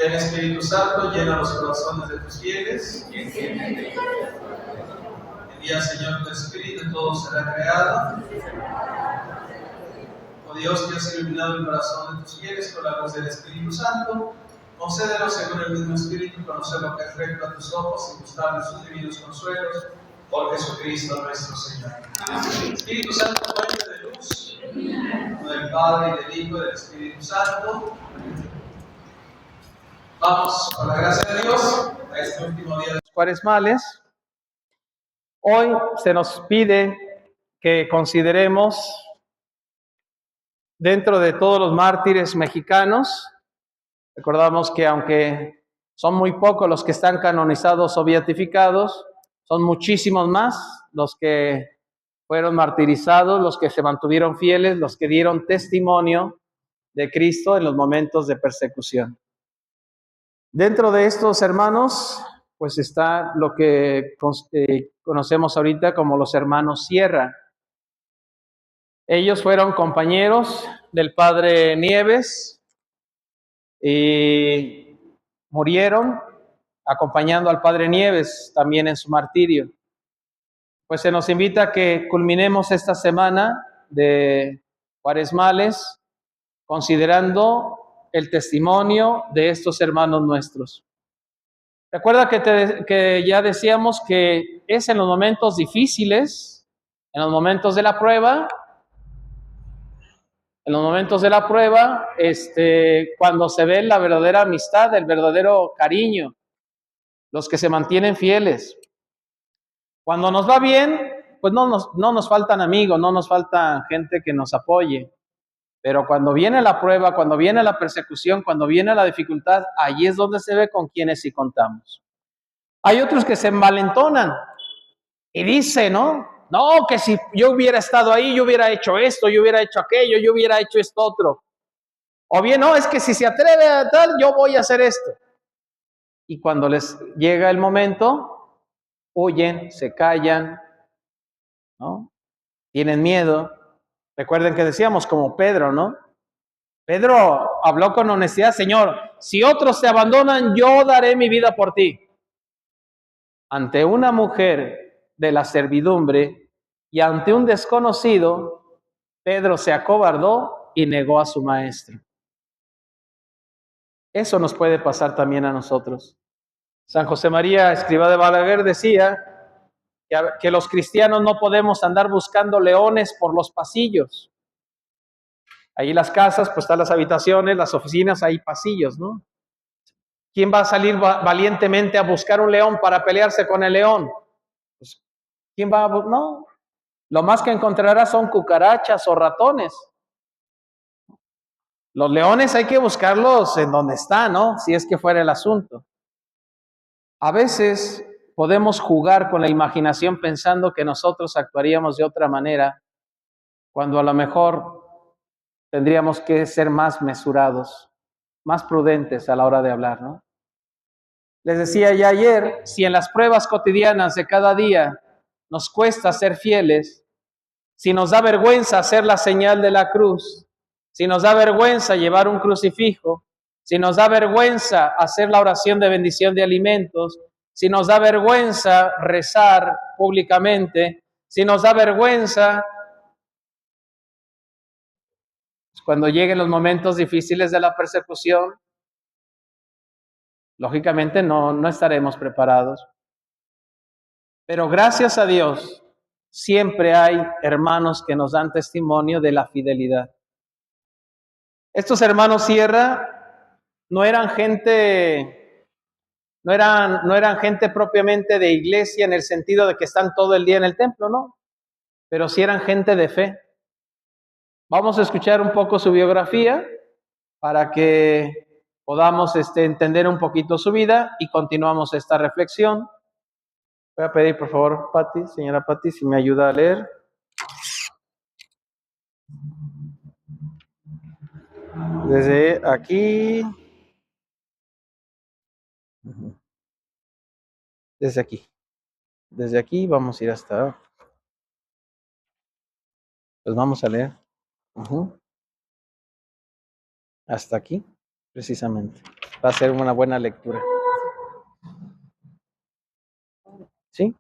Ven Espíritu Santo, llena los corazones de tus fieles. Envía, Señor, tu Espíritu y todo será creado. Oh Dios, que has iluminado el corazón de tus fieles con la luz del Espíritu Santo, concédenos según el mismo Espíritu conocer lo que es recto a tus ojos y gustar sus divinos consuelos, por Jesucristo nuestro Señor. Amén. Espíritu Santo, fuente de luz, del Padre y del Hijo y del Espíritu Santo. Vamos, con la gracia de Dios, a este último día de los cuaresmales. Hoy se nos pide que consideremos, dentro de todos los mártires mexicanos, recordamos que aunque son muy pocos los que están canonizados o beatificados, son muchísimos más los que fueron martirizados, los que se mantuvieron fieles, los que dieron testimonio de Cristo en los momentos de persecución. Dentro de estos hermanos, pues está lo que conocemos ahorita como los hermanos Sierra. Ellos fueron compañeros del padre Nieves y murieron acompañando al padre Nieves también en su martirio. Pues se nos invita a que culminemos esta semana de cuaresmales considerando el testimonio de estos hermanos nuestros. Recuerda que ya decíamos que es en los momentos difíciles, en los momentos de la prueba, cuando se ve la verdadera amistad, el verdadero cariño, los que se mantienen fieles. Cuando nos va bien, pues no nos faltan amigos, no nos falta gente que nos apoye. Pero cuando viene la prueba, cuando viene la persecución, cuando viene la dificultad, allí es donde se ve con quienes sí contamos. Hay otros que se envalentonan y dicen, no, que si yo hubiera estado ahí, yo hubiera hecho esto, yo hubiera hecho aquello, yo hubiera hecho esto otro. O bien, no, es que si se atreve a tal, yo voy a hacer esto. Y cuando les llega el momento, huyen, se callan, ¿no? Tienen miedo. Recuerden que decíamos como Pedro, ¿no? Pedro habló con honestidad: Señor, si otros te abandonan, yo daré mi vida por ti. Ante una mujer de la servidumbre y ante un desconocido, Pedro se acobardó y negó a su maestro. Eso nos puede pasar también a nosotros. San José María Escrivá de Balaguer decía que los cristianos no podemos andar buscando leones por los pasillos. Ahí las casas, pues están las habitaciones, las oficinas, hay pasillos, ¿no? ¿Quién va a salir valientemente a buscar un león para pelearse con el león? Pues, ¿quién va a...? No, lo más que encontrará son cucarachas o ratones. Los leones hay que buscarlos en donde están, ¿no? Si es que fuera el asunto. A veces podemos jugar con la imaginación pensando que nosotros actuaríamos de otra manera, cuando a lo mejor tendríamos que ser más mesurados, más prudentes a la hora de hablar, ¿no? Les decía ya ayer, si en las pruebas cotidianas de cada día nos cuesta ser fieles, si nos da vergüenza hacer la señal de la cruz, si nos da vergüenza llevar un crucifijo, si nos da vergüenza hacer la oración de bendición de alimentos, si nos da vergüenza rezar públicamente, si nos da vergüenza cuando lleguen los momentos difíciles de la persecución, lógicamente no estaremos preparados. Pero gracias a Dios, siempre hay hermanos que nos dan testimonio de la fidelidad. Estos hermanos Sierra no eran gente propiamente de iglesia en el sentido de que están todo el día en el templo, no, pero sí eran gente de fe. Vamos a escuchar un poco su biografía para que podamos entender un poquito su vida y continuamos esta reflexión. Voy a pedir, por favor, señora Patti, si me ayuda a leer. Desde aquí. Desde aquí vamos a ir hasta. Pues vamos a leer. Hasta aquí, precisamente. Va a ser una buena lectura. ¿Sí?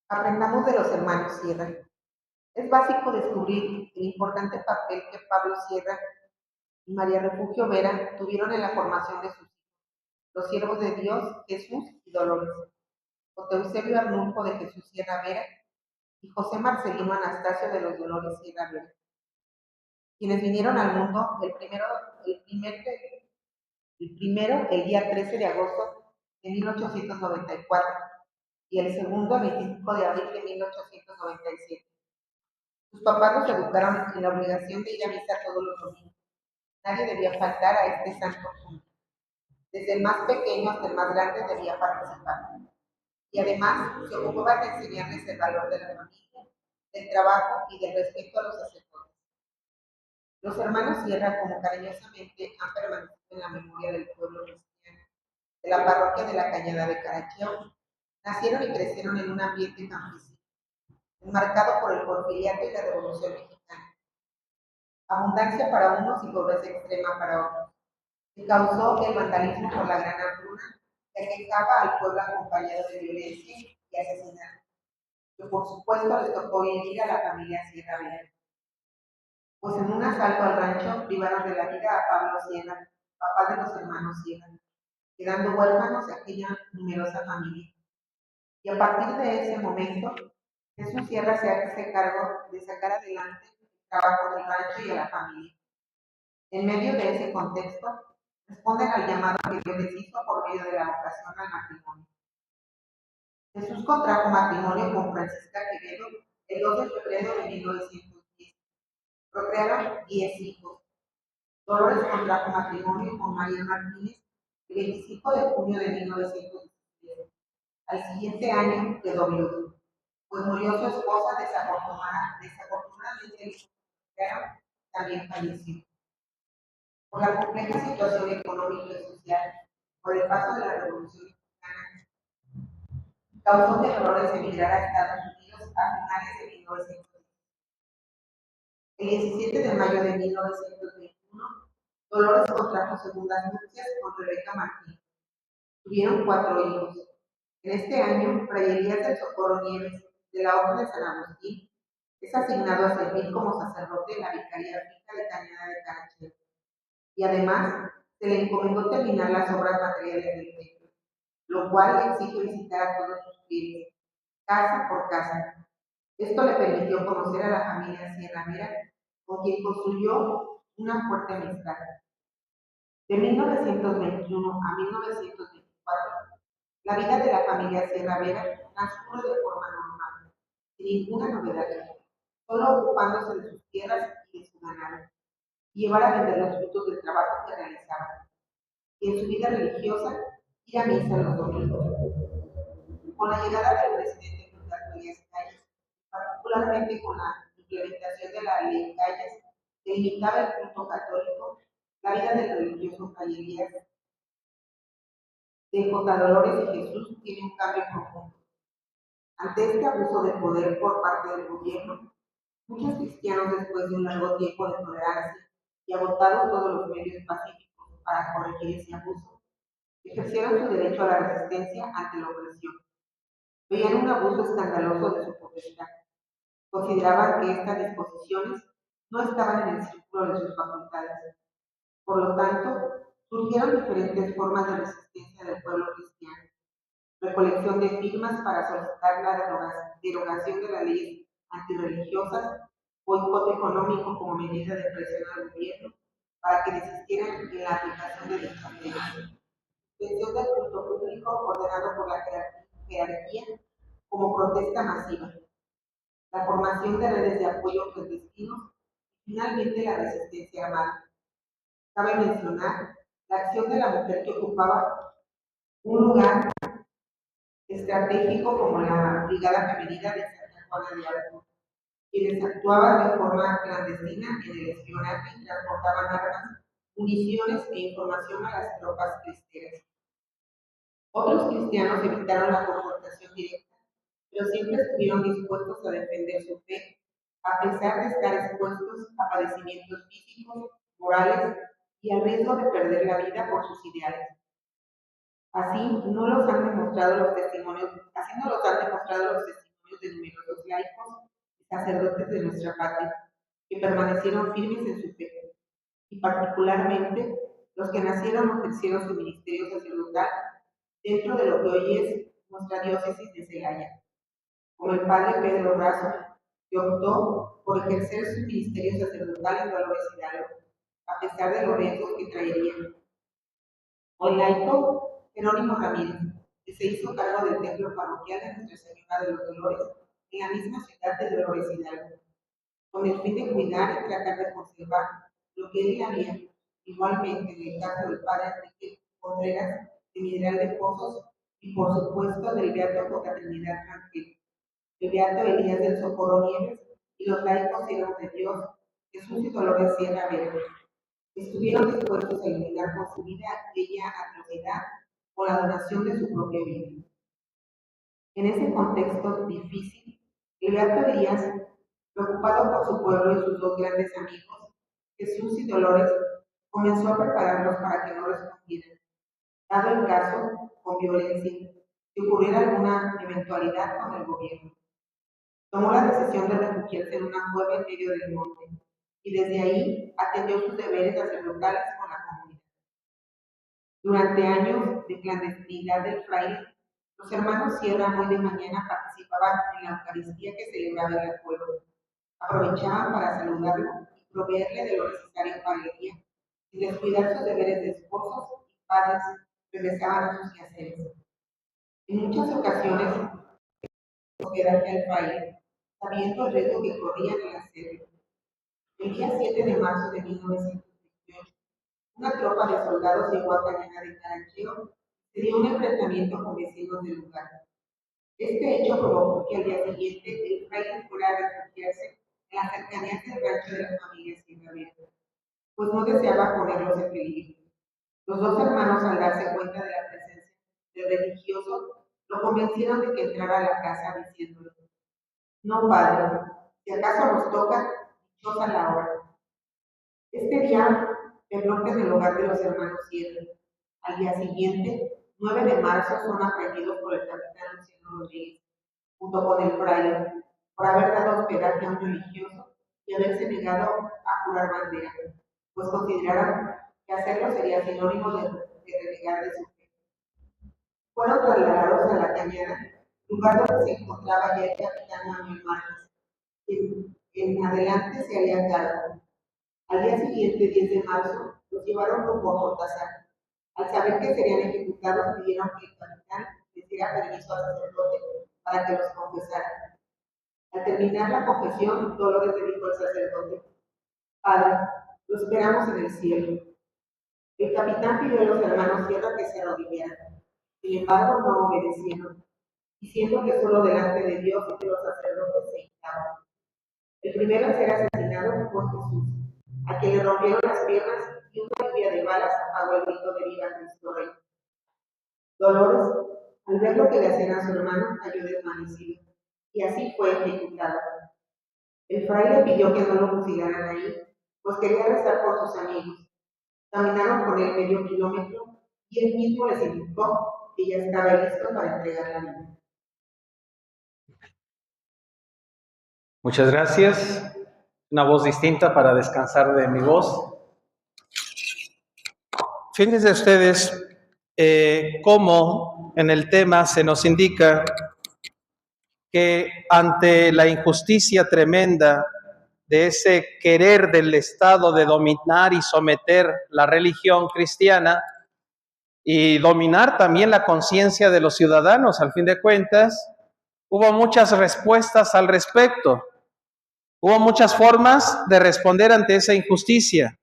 Aprendamos de los hermanos Sierra. Es básico descubrir el importante papel que Pablo Sierra y María Refugio Vera tuvieron en la formación de sus hijos, los siervos de Dios, Jesús y Dolores, José Eusebio Arnulfo de Jesús Sierra Vera y José Marcelino Anastasio de los Dolores Sierra Vera, quienes vinieron al mundo el día 13 de agosto de 1894 y el segundo el 25 de abril de 1897. Sus papás los educaron en la obligación de ir a misa todos los domingos. Nadie debía faltar a este santo culto. Desde el más pequeño hasta el más grande debía participar. Y además se ocupaba de enseñarles el valor de la familia, del trabajo y del respeto a los sacerdotes. Los hermanos Sierra, como cariñosamente han permanecido en la memoria del pueblo cristiano, de la parroquia de la Cañada de Caracheo, nacieron y crecieron en un ambiente campesino, enmarcado por el porfiriato y la Revolución Mexicana. Abundancia para unos y pobreza extrema para otros. Se causó el vandalismo por la gran hambruna que aquejaba al pueblo acompañado de violencia y asesinato, que por supuesto les tocó vivir a la familia Sierra Vera. Pues en un asalto al rancho privaron de la vida a Pablo Sierra, papá de los hermanos Sierra, quedando huérfanos de aquella numerosa familia. Y a partir de ese momento, Jesús Sierra se hace cargo de sacar adelante el trabajo del rancho y a la familia. En medio de ese contexto, responden al llamado que Dios les hizo por medio de la vocación al matrimonio. Jesús contrajo matrimonio con Francisca Quevedo el 2 de febrero de 1910. Procrearon 10 hijos. Dolores contrajo matrimonio con María Martínez el 25 de junio de 1917. Al siguiente año quedó viudo, pues murió su esposa desafortunadamente el hijo también falleció. Por la compleja situación económica y social, por el paso de la Revolución Mexicana, causó que Dolores emigrara a Estados Unidos a finales de 1920. El 17 de mayo de 1921, Dolores contrajo segundas nupcias con Rebeca Martín. Tuvieron 4 hijos. En este año, Fray Elías del Socorro Nieves, de la Orden de San Agustín, es asignado a servir como sacerdote en la Vicaría Fija de Cañada de Caracheo. Y además, se le encomendó terminar las obras materiales del templo, lo cual exige visitar a todos sus fieles, casa por casa. Esto le permitió conocer a la familia Sierra Vera, con quien construyó una fuerte amistad. De 1921 a 1924, la vida de la familia Sierra Vera transcurre de forma normal, sin ninguna novedad, solo ocupándose de sus tierras y de su ganado, y llevar a vender los frutos del trabajo que realizaban. Y en su vida religiosa, ir a misa los domingos. Con la llegada del presidente Plutarco Elías Calles, particularmente con la implementación de la ley Calles, que limitaba el culto católico, la vida del religioso Fray Elías de J. Dolores y Jesús tiene un cambio profundo. Ante este abuso de poder por parte del gobierno, muchos cristianos, después de un largo tiempo de tolerancia y agotados todos los medios pacíficos para corregir ese abuso, ejercieron su derecho a la resistencia ante la opresión. Veían un abuso escandaloso de su potestad. Consideraban que estas disposiciones no estaban en el círculo de sus facultades. Por lo tanto, surgieron diferentes formas de resistencia del pueblo cristiano. Recolección de firmas para solicitar la derogación de las leyes antirreligiosas, boicot económico como medida de presión al gobierno para que desistieran en la aplicación de dichas leyes. Suspensión del culto público ordenado por la jerarquía como protesta masiva. La formación de redes de apoyo clandestinos y finalmente la resistencia armada. Cabe mencionar la acción de la mujer que ocupaba un lugar estratégico como la Brigada Femenina de Santa Juana de Arco, quienes actuaban de forma clandestina en el espionaje y transportaban armas, municiones e información a las tropas cristeras. Otros cristianos evitaron la confrontación directa, pero siempre estuvieron dispuestos a defender su fe, a pesar de estar expuestos a padecimientos físicos morales y al riesgo de perder la vida por sus ideales. Así no los han demostrado los testimonios de numerosos laicos y sacerdotes de nuestra patria, que permanecieron firmes en su fe, y particularmente los que nacieron o ejercieron su ministerio sacerdotal dentro de lo que hoy es nuestra diócesis de Celaya, como el padre Pedro Razo, que optó por ejercer su ministerio sacerdotal en Dolores Hidalgo, a pesar de los riesgos que traería. O el laico Jerónimo Ramírez, que se hizo cargo del templo parroquial de Nuestra Señora de los Dolores en la misma ciudad de Dolores Hidalgo, con el fin de cuidar y tratar de conservar lo que él había. Igualmente, en el caso del padre Enrique Contreras, de Mineral de Pozos, y por supuesto del Beato J. Trinidad Rangel, el Beato Elías del Socorro Nieves y los laicos siervos de Dios, Jesús y Dolores Sierra Verde, estuvieron dispuestos a eliminar con su vida aquella atrocidad por la donación de su propia vida. En ese contexto difícil, el Beato Elías, preocupado por su pueblo y sus dos grandes amigos, Jesús y Dolores, comenzó a prepararlos para que no respondieran, dado el caso, con violencia, si ocurriera alguna eventualidad con el gobierno. Tomó la decisión de refugiarse en una cueva en medio del monte, y desde ahí atendió sus deberes sacerdotales con la comunidad. Durante años de clandestinidad del fraile, los hermanos Sierra muy de mañana participaban en la Eucaristía que celebraba en la cueva. Aprovechaban para saludarlo y proveerle de lo necesario para el día, sin descuidar sus deberes de esposos y padres, regresaban a sus quehaceres. En muchas ocasiones, hospedaje al fraile, sabiendo el riesgo que corrían al hacerlo. El día 7 de marzo de 1928, una tropa de soldados llegó a Cañada de Caracheo y dio un enfrentamiento con vecinos del lugar. Este hecho provocó que al día siguiente el fraile fuera a refugiarse en las cercanías del rancho de la familia Sierra Verde, pues no deseaba ponerlos en peligro. Los dos hermanos, al darse cuenta de la presencia del religioso, lo convencieron de que entrara a la casa diciéndole: no, padre, si acaso nos toca, dichosa la hora. Este día pernocta en el hogar de los hermanos Sierra. Al día siguiente, 9 de marzo, son aprendidos por el capitán Luciano Rodríguez, junto con el fraile, por haber dado hospedaje a un religioso y haberse negado a jurar bandera, pues consideraron que hacerlo sería sinónimo de renegar de su fe. Fueron trasladados a la Cañada, lugar donde se encontraba ya el capitán Manuel Márquez, quien en adelante se haría cargo. Al día siguiente, 10 de marzo, los llevaron rumbo a Cortázar. Al saber que serían ejecutados, pidieron que el capitán les diera permiso al sacerdote para que los confesara. Al terminar la confesión, Dolores le dijo al sacerdote: Padre, lo esperamos en el cielo. El capitán pidió a los hermanos Sierra que se arrodillaran. Sin embargo, no obedecieron, diciendo que solo delante de Dios y de los sacerdotes se hincaban. El primero en ser asesinado fue Jesús, a quien le rompieron las piernas y una lluvia de balas apagó el grito de viva Cristo Rey. Dolores, al ver lo que le hacían a su hermano, cayó desvanecido, y así fue ejecutado. El fraile pidió que no lo fusilaran ahí, pues quería rezar por sus amigos. Caminaron con él medio kilómetro y él mismo les indicó que ya estaba listo para entregar la vida. Muchas gracias. Una voz distinta para descansar de mi voz. Fíjense ustedes cómo en el tema se nos indica que ante la injusticia tremenda de ese querer del Estado de dominar y someter la religión cristiana y dominar también la conciencia de los ciudadanos, al fin de cuentas, hubo muchas respuestas al respecto. Hubo muchas formas de responder ante esa injusticia.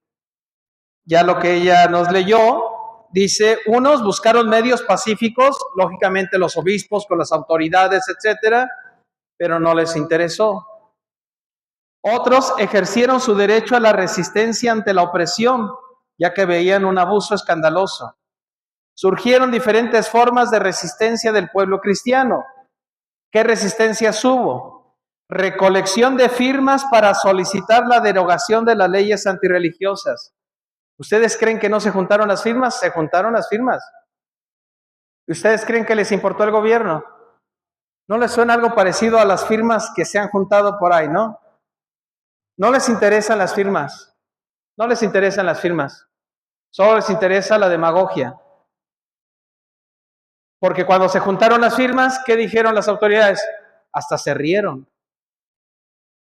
Ya lo que ella nos leyó, dice, unos buscaron medios pacíficos, lógicamente los obispos con las autoridades, etcétera, pero no les interesó. Otros ejercieron su derecho a la resistencia ante la opresión, ya que veían un abuso escandaloso. Surgieron diferentes formas de resistencia del pueblo cristiano. ¿Qué resistencias hubo? Recolección de firmas para solicitar la derogación de las leyes antirreligiosas. ¿Ustedes creen que no se juntaron las firmas? Se juntaron las firmas. ¿Ustedes creen que les importó el gobierno? ¿No les suena algo parecido a las firmas que se han juntado por ahí, no? No les interesan las firmas. No les interesan las firmas. Solo les interesa la demagogia. Porque cuando se juntaron las firmas, ¿qué dijeron las autoridades? Hasta se rieron.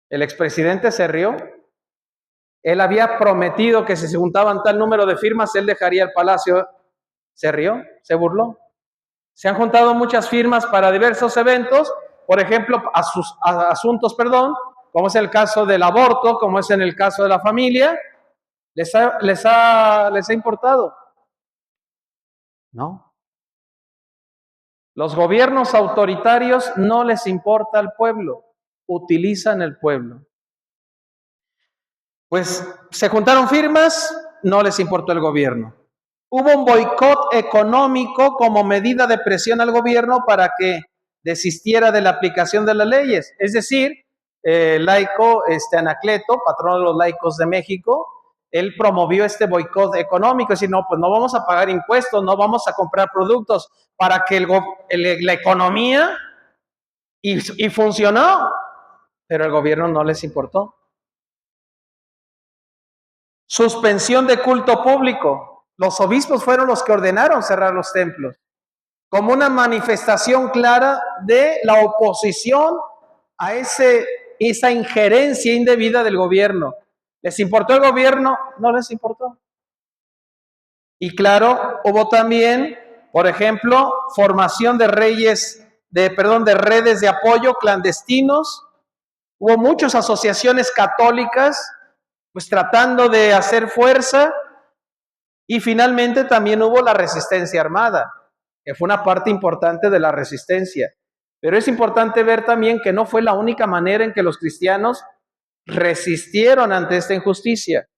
El expresidente se rió. Él había prometido que si se juntaban tal número de firmas, él dejaría el palacio. Se rió, se burló. Se han juntado muchas firmas para diversos eventos, por ejemplo, asuntos, como es el caso del aborto, como es en el caso de la familia. ¿Les ha importado? No. Los gobiernos autoritarios no les importa al pueblo, utilizan el pueblo. Pues se juntaron firmas, no les importó el gobierno. Hubo un boicot económico como medida de presión al gobierno para que desistiera de la aplicación de las leyes. Es decir, laico Anacleto, patrón de los laicos de México, él promovió este boicot económico, es decir, no, pues no vamos a pagar impuestos, no vamos a comprar productos para que la economía, y funcionó, pero el gobierno no les importó. Suspensión de culto público. Los obispos fueron los que ordenaron cerrar los templos, como una manifestación clara de la oposición a esa injerencia indebida del gobierno. ¿Les importó el gobierno? No les importó. Y claro, hubo también, por ejemplo, formación de redes de apoyo clandestinos. Hubo muchas asociaciones católicas, pues tratando de hacer fuerza, y finalmente también hubo la resistencia armada, que fue una parte importante de la resistencia. Pero es importante ver también que no fue la única manera en que los cristianos resistieron ante esta injusticia.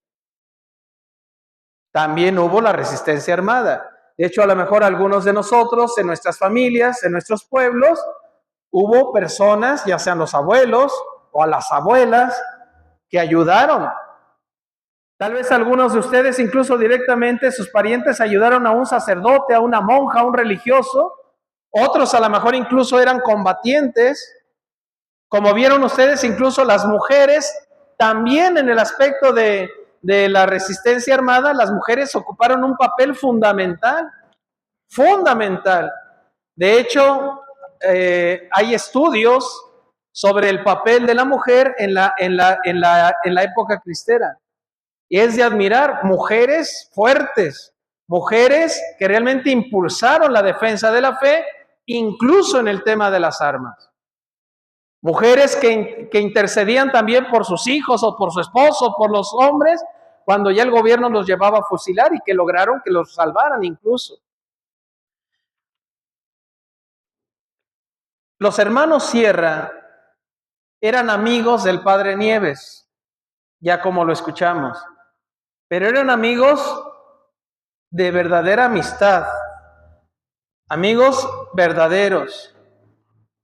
También hubo la resistencia armada. De hecho, a lo mejor algunos de nosotros, en nuestras familias, en nuestros pueblos, hubo personas, ya sean los abuelos o a las abuelas, que ayudaron. Tal vez algunos de ustedes, incluso directamente, sus parientes ayudaron a un sacerdote, a una monja, a un religioso. Otros a lo mejor incluso eran combatientes. Como vieron ustedes, incluso las mujeres, también en el aspecto de la resistencia armada, las mujeres ocuparon un papel fundamental. Fundamental. De hecho, hay estudios sobre el papel de la mujer en la época cristera. Y es de admirar mujeres fuertes, mujeres que realmente impulsaron la defensa de la fe, incluso en el tema de las armas. Mujeres que intercedían también por sus hijos o por su esposo, por los hombres, cuando ya el gobierno los llevaba a fusilar, y que lograron que los salvaran incluso. Los hermanos Sierra eran amigos del padre Nieves, ya como lo escuchamos, pero eran amigos de verdadera amistad, amigos verdaderos,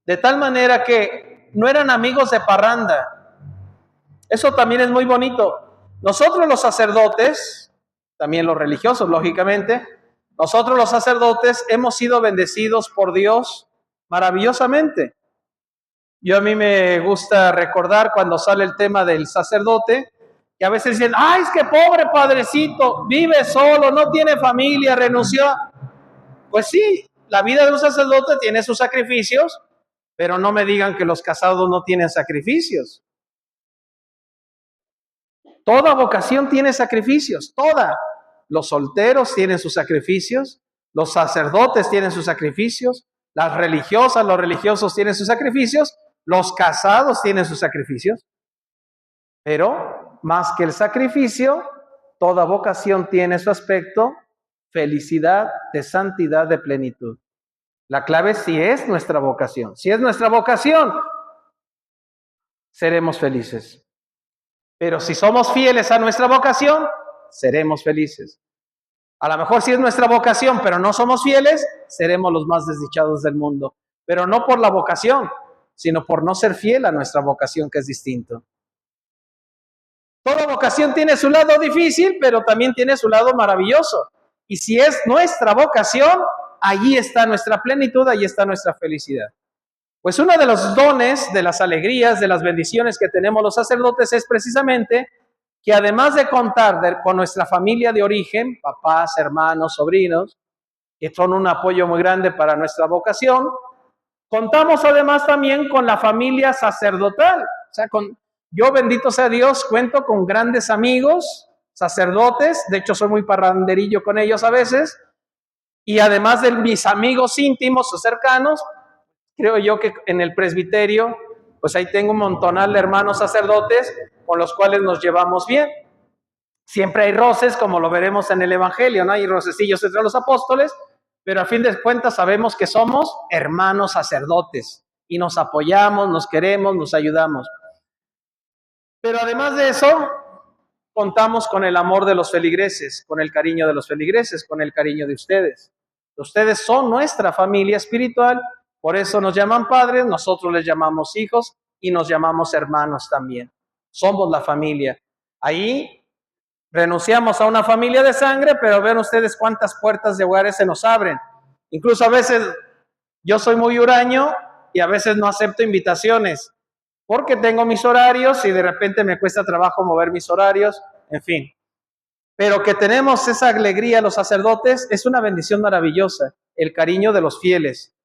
de tal manera que no eran amigos de parranda. Eso también es muy bonito. Nosotros los sacerdotes, también los religiosos, lógicamente, nosotros los sacerdotes hemos sido bendecidos por Dios maravillosamente. A mí me gusta recordar cuando sale el tema del sacerdote, que a veces dicen, ¡ay, es que pobre padrecito, vive solo, no tiene familia, renunció! Pues sí, la vida de un sacerdote tiene sus sacrificios, pero no me digan que los casados no tienen sacrificios. Toda vocación tiene sacrificios, toda. Los solteros tienen sus sacrificios, los sacerdotes tienen sus sacrificios, las religiosas, los religiosos tienen sus sacrificios, los casados tienen sus sacrificios. Pero más que el sacrificio, toda vocación tiene su aspecto: felicidad, de santidad, de plenitud. La clave es si es nuestra vocación. Si es nuestra vocación, seremos felices. Pero si somos fieles a nuestra vocación, seremos felices. A lo mejor si es nuestra vocación, pero no somos fieles, seremos los más desdichados del mundo. Pero no por la vocación, sino por no ser fiel a nuestra vocación, que es distinto. Toda vocación tiene su lado difícil, pero también tiene su lado maravilloso. Y si es nuestra vocación, allí está nuestra plenitud, allí está nuestra felicidad. Pues uno de los dones, de las alegrías, de las bendiciones que tenemos los sacerdotes es precisamente que además de contar con nuestra familia de origen, papás, hermanos, sobrinos, que son un apoyo muy grande para nuestra vocación, contamos además también con la familia sacerdotal. O sea, yo, bendito sea Dios, cuento con grandes amigos, sacerdotes, de hecho soy muy parranderillo con ellos a veces, y además de mis amigos íntimos o cercanos, creo yo que en el presbiterio, pues ahí tengo un montonal de hermanos sacerdotes con los cuales nos llevamos bien. Siempre hay roces, como lo veremos en el Evangelio, ¿no? Hay rocecillos entre los apóstoles, pero a fin de cuentas sabemos que somos hermanos sacerdotes y nos apoyamos, nos queremos, nos ayudamos. Pero además de eso, contamos con el amor de los feligreses, con el cariño de los feligreses, con el cariño de ustedes. Ustedes son nuestra familia espiritual, por eso nos llaman padres, nosotros les llamamos hijos y nos llamamos hermanos también. Somos la familia. Ahí renunciamos a una familia de sangre, pero vean ustedes cuántas puertas de hogares se nos abren. Incluso a veces yo soy muy huraño y a veces no acepto invitaciones porque tengo mis horarios y de repente me cuesta trabajo mover mis horarios, en fin. Pero que tenemos esa alegría los sacerdotes es una bendición maravillosa, el cariño de los fieles.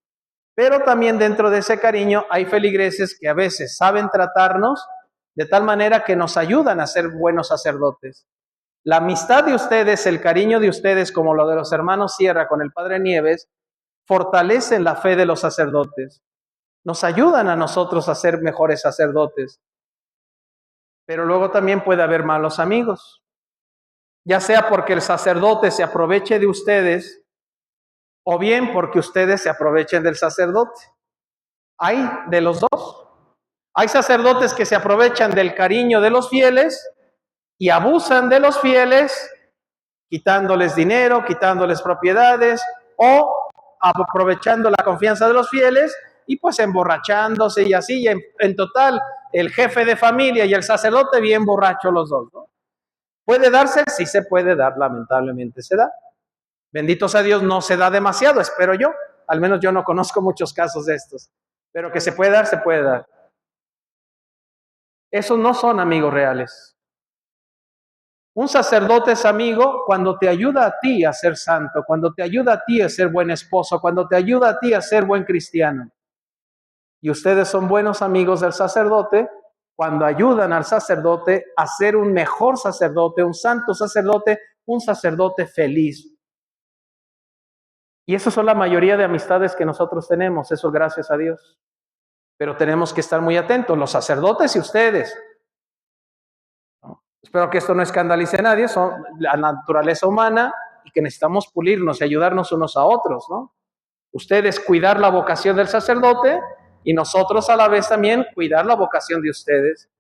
Pero también dentro de ese cariño hay feligreses que a veces saben tratarnos de tal manera que nos ayudan a ser buenos sacerdotes. La amistad de ustedes, el cariño de ustedes, como lo de los hermanos Sierra con el Padre Nieves, fortalecen la fe de los sacerdotes. Nos ayudan a nosotros a ser mejores sacerdotes. Pero luego también puede haber malos amigos, ya sea porque el sacerdote se aproveche de ustedes o bien porque ustedes se aprovechen del sacerdote. Hay de los dos. Hay sacerdotes que se aprovechan del cariño de los fieles y abusan de los fieles, quitándoles dinero, quitándoles propiedades o aprovechando la confianza de los fieles y pues emborrachándose y así, y en total, el jefe de familia y el sacerdote bien borrachos los dos, ¿no? ¿Puede darse? Sí se puede dar, lamentablemente se da. Bendito sea Dios, no se da demasiado, espero yo. Al menos yo no conozco muchos casos de estos. Pero que se puede dar, se puede dar. Esos no son amigos reales. Un sacerdote es amigo cuando te ayuda a ti a ser santo, cuando te ayuda a ti a ser buen esposo, cuando te ayuda a ti a ser buen cristiano. Y ustedes son buenos amigos del sacerdote cuando ayudan al sacerdote a ser un mejor sacerdote, un santo sacerdote, un sacerdote feliz. Y eso son la mayoría de amistades que nosotros tenemos, eso gracias a Dios. Pero tenemos que estar muy atentos, los sacerdotes y ustedes. ¿No? Espero que esto no escandalice a nadie, son la naturaleza humana y que necesitamos pulirnos y ayudarnos unos a otros, ¿no? Ustedes cuidar la vocación del sacerdote y nosotros a la vez también cuidar la vocación de ustedes.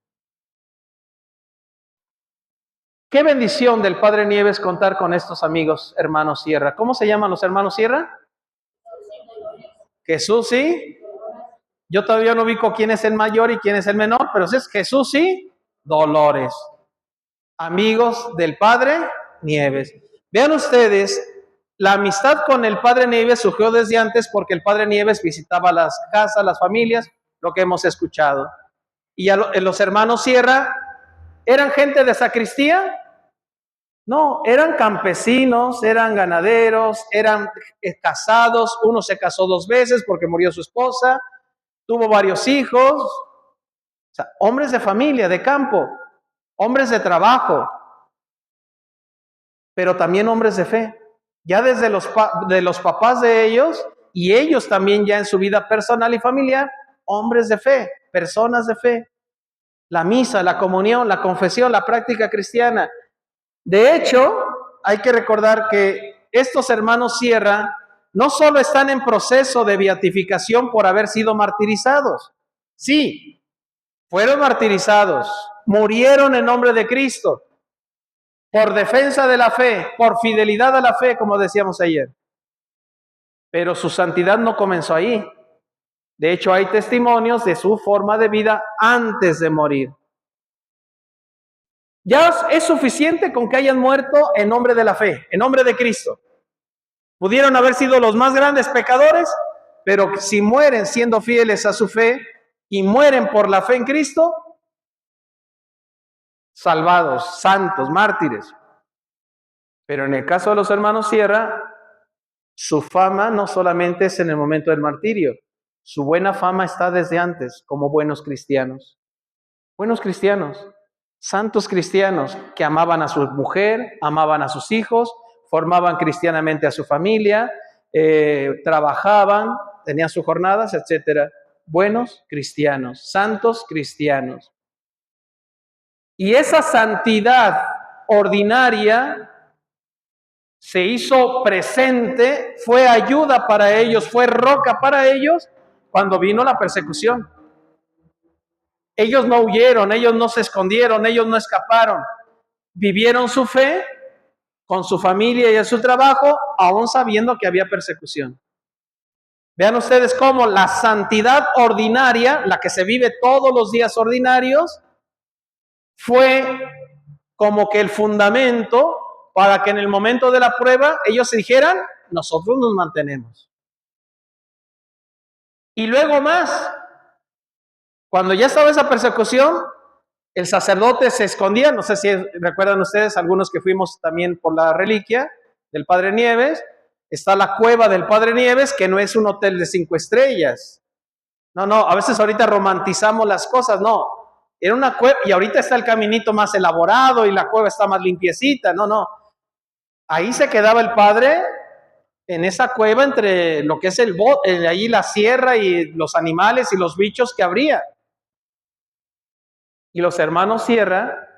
Qué bendición del Padre Nieves contar con estos amigos, hermanos Sierra. ¿Cómo se llaman los hermanos Sierra? Jesús, sí. Yo todavía no ubico quién es el mayor y quién es el menor, pero es Jesús y Dolores. Amigos del Padre Nieves. Vean ustedes, la amistad con el Padre Nieves surgió desde antes porque el Padre Nieves visitaba las casas, las familias, lo que hemos escuchado. Y los hermanos Sierra, ¿eran gente de sacristía? No, eran campesinos, eran ganaderos, eran casados. Uno se casó 2 veces porque murió su esposa, tuvo varios hijos. O sea, hombres de familia, de campo, hombres de trabajo, pero también hombres de fe. Ya desde de los papás de ellos y ellos también ya en su vida personal y familiar, hombres de fe, personas de fe. La misa, la comunión, la confesión, la práctica cristiana. De hecho, hay que recordar que estos hermanos Sierra no solo están en proceso de beatificación por haber sido martirizados. Sí, fueron martirizados, murieron en nombre de Cristo, por defensa de la fe, por fidelidad a la fe, como decíamos ayer. Pero su santidad no comenzó ahí. De hecho, hay testimonios de su forma de vida antes de morir. Ya es suficiente con que hayan muerto en nombre de la fe, en nombre de Cristo. Pudieron haber sido los más grandes pecadores, pero si mueren siendo fieles a su fe y mueren por la fe en Cristo, salvados, santos, mártires. Pero en el caso de los hermanos Sierra, su fama no solamente es en el momento del martirio, su buena fama está desde antes como buenos cristianos. Buenos cristianos, santos cristianos que amaban a su mujer, amaban a sus hijos, formaban cristianamente a su familia, trabajaban, tenían sus jornadas, etcétera. Buenos cristianos, santos cristianos. Y esa santidad ordinaria se hizo presente, fue ayuda para ellos, fue roca para ellos cuando vino la persecución. Ellos no huyeron, ellos no se escondieron, ellos no escaparon. Vivieron su fe con su familia y en su trabajo, aún sabiendo que había persecución. Vean ustedes cómo la santidad ordinaria, la que se vive todos los días ordinarios, fue como que el fundamento para que en el momento de la prueba ellos se dijeran, nosotros nos mantenemos. Y luego más, cuando ya estaba esa persecución, el sacerdote se escondía, no sé si recuerdan ustedes, algunos que fuimos también por la reliquia del Padre Nieves, está la cueva del Padre Nieves, que no es un hotel de 5 estrellas. No, a veces ahorita romantizamos las cosas, no. Era una cueva, y ahorita está el caminito más elaborado y la cueva está más limpiecita, no. Ahí se quedaba el Padre, en esa cueva entre lo que es ahí la sierra y los animales y los bichos que habría. Y los hermanos Sierra,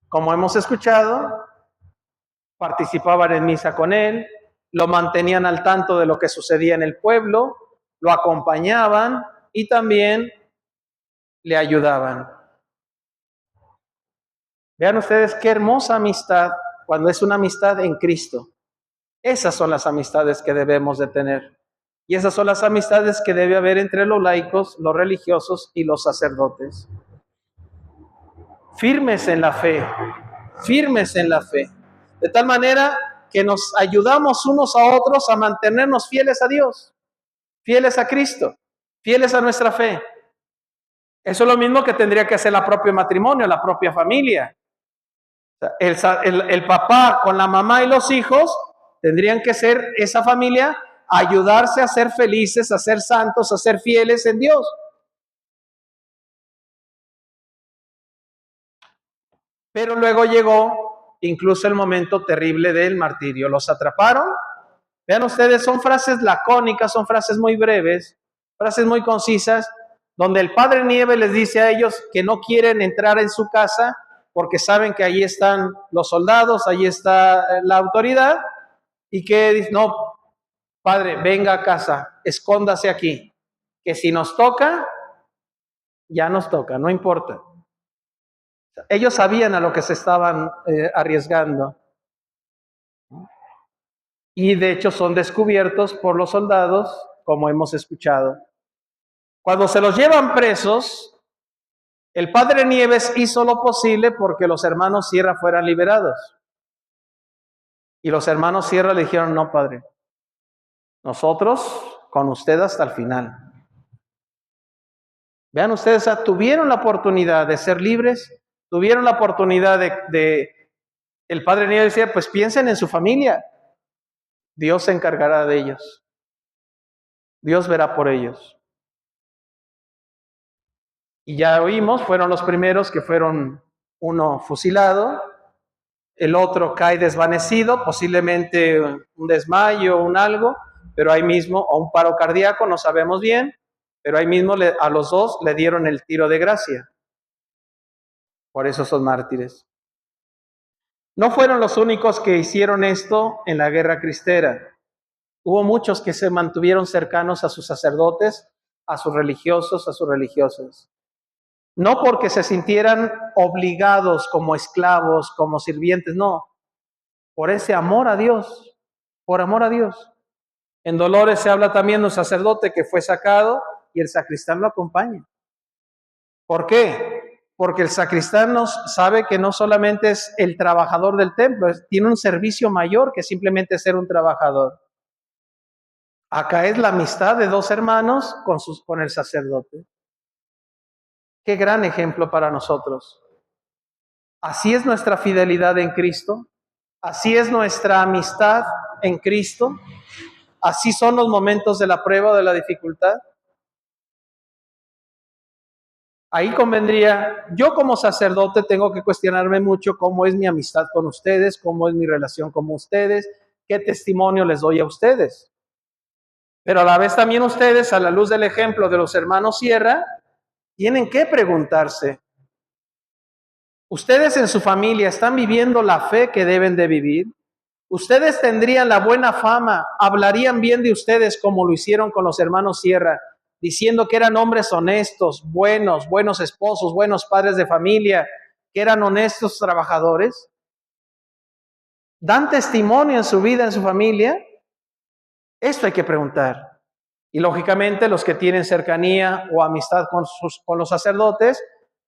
como hemos escuchado, participaban en misa con él, lo mantenían al tanto de lo que sucedía en el pueblo, lo acompañaban y también le ayudaban. Vean ustedes qué hermosa amistad cuando es una amistad en Cristo. Esas son las amistades que debemos de tener. Y esas son las amistades que debe haber entre los laicos, los religiosos y los sacerdotes. Firmes en la fe, firmes en la fe. De tal manera que nos ayudamos unos a otros a mantenernos fieles a Dios, fieles a Cristo, fieles a nuestra fe. Eso es lo mismo que tendría que hacer la propia matrimonio, la propia familia. El papá con la mamá y los hijos tendrían que ser esa familia, ayudarse a ser felices, a ser santos, a ser fieles en Dios. Pero luego llegó incluso el momento terrible del martirio. Los atraparon. Vean ustedes, son frases lacónicas, son frases muy breves, frases muy concisas, donde el Padre Nieve les dice a ellos que no quieren entrar en su casa porque saben que ahí están los soldados, ahí está la autoridad, y que dice, no, Padre, venga a casa, escóndase aquí, que si nos toca, ya nos toca, no importa. Ellos sabían a lo que se estaban arriesgando. Y de hecho son descubiertos por los soldados, como hemos escuchado. Cuando se los llevan presos, el Padre Nieves hizo lo posible porque los hermanos Sierra fueran liberados. Y los hermanos Sierra le dijeron, no, Padre, nosotros con usted hasta el final. Vean ustedes, tuvieron la oportunidad de ser libres, tuvieron la oportunidad el Padre Nieves decía, pues piensen en su familia. Dios se encargará de ellos. Dios verá por ellos. Y ya oímos, fueron los primeros que fueron uno fusilado, el otro cae desvanecido, posiblemente un desmayo o un algo, pero ahí mismo, o un paro cardíaco, no sabemos bien, pero ahí mismo a los dos le dieron el tiro de gracia. Por eso son mártires. No fueron los únicos que hicieron esto en la guerra cristera. Hubo muchos que se mantuvieron cercanos a sus sacerdotes, a sus religiosos, a sus religiosas. No porque se sintieran obligados como esclavos, como sirvientes, no. Por ese amor a Dios, por amor a Dios. En Dolores se habla también de un sacerdote que fue sacado y el sacristán lo acompaña. ¿Por qué? porque el sacristán sabe que no solamente es el trabajador del templo, tiene un servicio mayor que simplemente ser un trabajador. Acá es la amistad de dos hermanos con el sacerdote. Qué gran ejemplo para nosotros. Así es nuestra fidelidad en Cristo, así es nuestra amistad en Cristo, así son los momentos de la prueba o de la dificultad. Ahí convendría, yo como sacerdote tengo que cuestionarme mucho cómo es mi amistad con ustedes, cómo es mi relación con ustedes, qué testimonio les doy a ustedes. Pero a la vez también ustedes, a la luz del ejemplo de los hermanos Sierra, tienen que preguntarse, ¿ustedes en su familia están viviendo la fe que deben de vivir? ¿Ustedes tendrían la buena fama, hablarían bien de ustedes como lo hicieron con los hermanos Sierra, diciendo que eran hombres honestos, buenos esposos, buenos padres de familia, que eran honestos trabajadores? ¿Dan testimonio en su vida, en su familia? Esto hay que preguntar. Y lógicamente los que tienen cercanía o amistad con los sacerdotes,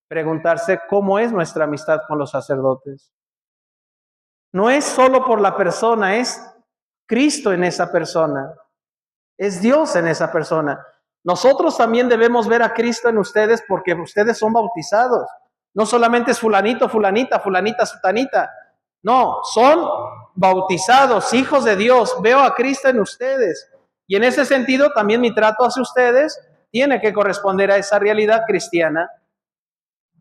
preguntarse cómo es nuestra amistad con los sacerdotes. No es solo por la persona, es Cristo en esa persona. Es Dios en esa persona. Nosotros también debemos ver a Cristo en ustedes porque ustedes son bautizados. No solamente es fulanito, fulanita, fulanita, sutanita. No, son bautizados, hijos de Dios. Veo a Cristo en ustedes. Y en ese sentido también mi trato hacia ustedes tiene que corresponder a esa realidad cristiana.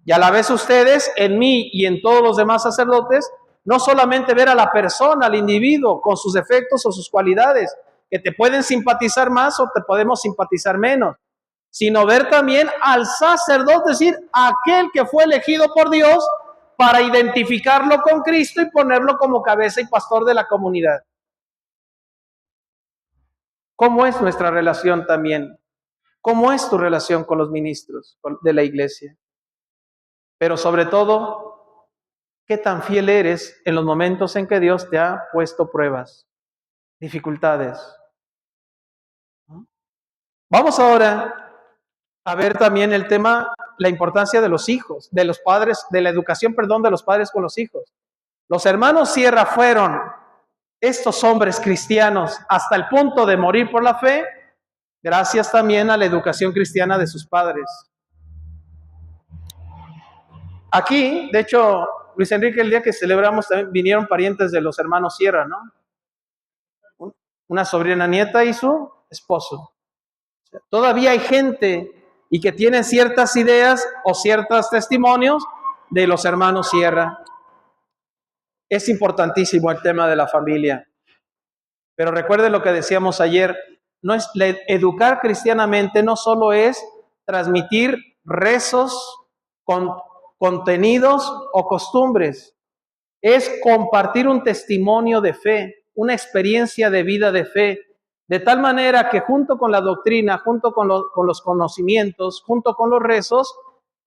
Y a la vez ustedes, en mí y en todos los demás sacerdotes, no solamente ver a la persona, al individuo, con sus defectos o sus cualidades, que te pueden simpatizar más o te podemos simpatizar menos, sino ver también al sacerdote, es decir, aquel que fue elegido por Dios para identificarlo con Cristo y ponerlo como cabeza y pastor de la comunidad. ¿Cómo es nuestra relación también? ¿Cómo es tu relación con los ministros de la iglesia? Pero sobre todo, ¿qué tan fiel eres en los momentos en que Dios te ha puesto pruebas, dificultades? Vamos ahora a ver también el tema, la importancia de los hijos, de los padres, de la educación, perdón, de los padres con los hijos. Los hermanos Sierra fueron estos hombres cristianos hasta el punto de morir por la fe, gracias también a la educación cristiana de sus padres. Aquí, de hecho, Luis Enrique, el día que celebramos también vinieron parientes de los hermanos Sierra, ¿no? Una sobrina nieta y su esposo. Todavía hay gente y que tiene ciertas ideas o ciertos testimonios de los hermanos Sierra. Es importantísimo el tema de la familia. Pero recuerden lo que decíamos ayer, educar cristianamente no solo es transmitir rezos, contenidos o costumbres, es compartir un testimonio de fe, una experiencia de vida de fe, de tal manera que junto con la doctrina, junto con los conocimientos, junto con los rezos,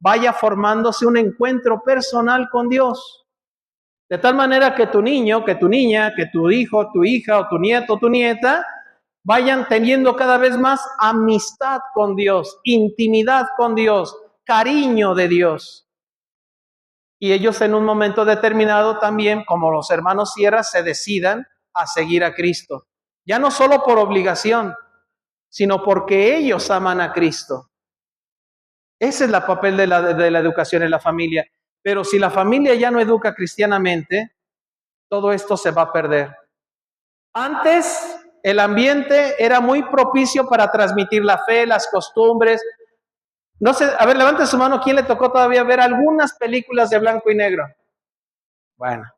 vaya formándose un encuentro personal con Dios. De tal manera que tu niño, que tu niña, que tu hijo, tu hija o tu nieto, tu nieta, vayan teniendo cada vez más amistad con Dios, intimidad con Dios, cariño de Dios. Y ellos en un momento determinado también, como los hermanos Sierra, se decidan a seguir a Cristo. Ya no solo por obligación, sino porque ellos aman a Cristo. Ese es el papel de la educación en la familia. Pero si la familia ya no educa cristianamente, todo esto se va a perder. Antes, el ambiente era muy propicio para transmitir la fe, las costumbres. No sé, a ver, levante su mano, ¿quién le tocó todavía ver algunas películas de blanco y negro? Bueno,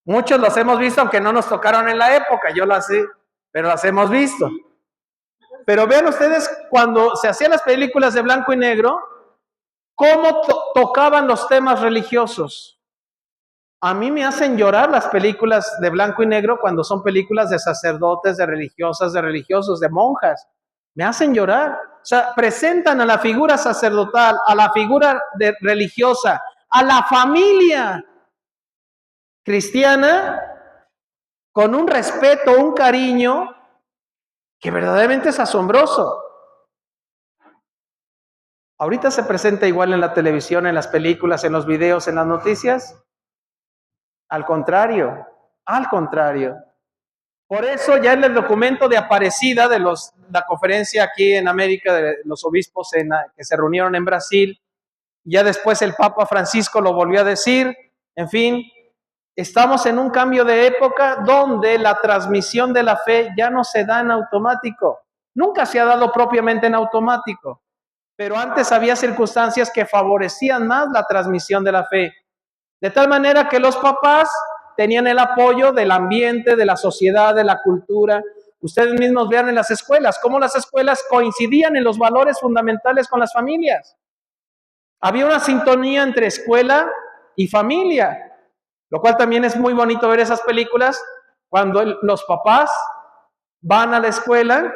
muchos los hemos visto, aunque no nos tocaron en la época, yo las sé, pero las hemos visto. Pero vean ustedes, cuando se hacían las películas de blanco y negro, cómo tocaban los temas religiosos. A mí me hacen llorar las películas de blanco y negro cuando son películas de sacerdotes, de religiosas, de religiosos, de monjas. Me hacen llorar. O sea, presentan a la figura sacerdotal, a la figura religiosa, a la familia cristiana con un respeto, un cariño que verdaderamente es asombroso. ¿Ahorita se presenta igual en la televisión, en las películas, en los videos, en las noticias? Al contrario, al contrario. Por eso ya en el documento de Aparecida de la conferencia aquí en América de los obispos que se reunieron en Brasil, ya después el Papa Francisco lo volvió a decir, en fin, estamos en un cambio de época donde la transmisión de la fe ya no se da en automático. Nunca se ha dado propiamente en automático, pero antes había circunstancias que favorecían más la transmisión de la fe. De tal manera que los papás tenían el apoyo del ambiente, de la sociedad, de la cultura. Ustedes mismos vean en las escuelas, cómo las escuelas coincidían en los valores fundamentales con las familias. Había una sintonía entre escuela y familia, lo cual también es muy bonito ver esas películas cuando los papás van a la escuela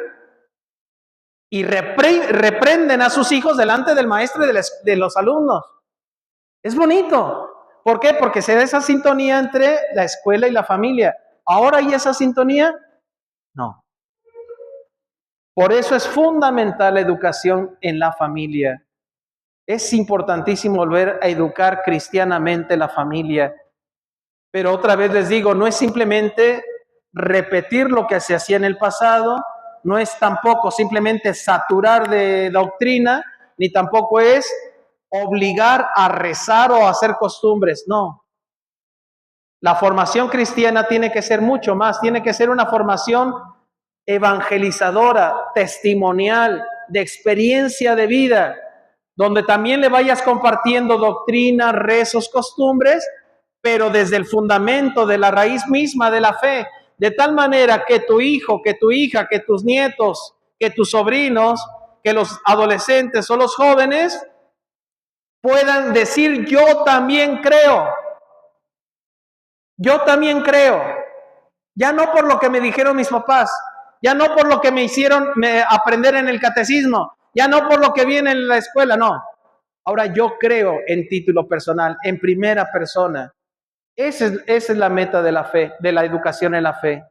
y reprenden a sus hijos delante del maestro y de los alumnos. Es bonito. ¿Por qué? Porque se da esa sintonía entre la escuela y la familia. ¿Ahora hay esa sintonía? No. Por eso es fundamental la educación en la familia. Es importantísimo volver a educar cristianamente la familia. Pero otra vez les digo, no es simplemente repetir lo que se hacía en el pasado, no es tampoco simplemente saturar de doctrina, ni tampoco es obligar a rezar o a hacer costumbres, no. La formación cristiana tiene que ser mucho más, tiene que ser una formación evangelizadora, testimonial, de experiencia de vida, donde también le vayas compartiendo doctrina, rezos, costumbres, pero desde el fundamento de la raíz misma de la fe, de tal manera que tu hijo, que tu hija, que tus nietos, que tus sobrinos, que los adolescentes o los jóvenes puedan decir: yo también creo. Yo también creo, ya no por lo que me dijeron mis papás, ya no por lo que me hicieron aprender en el catecismo, ya no por lo que viene en la escuela, no. Ahora yo creo en título personal, en primera persona. Esa es la meta de la fe, de la educación en la fe.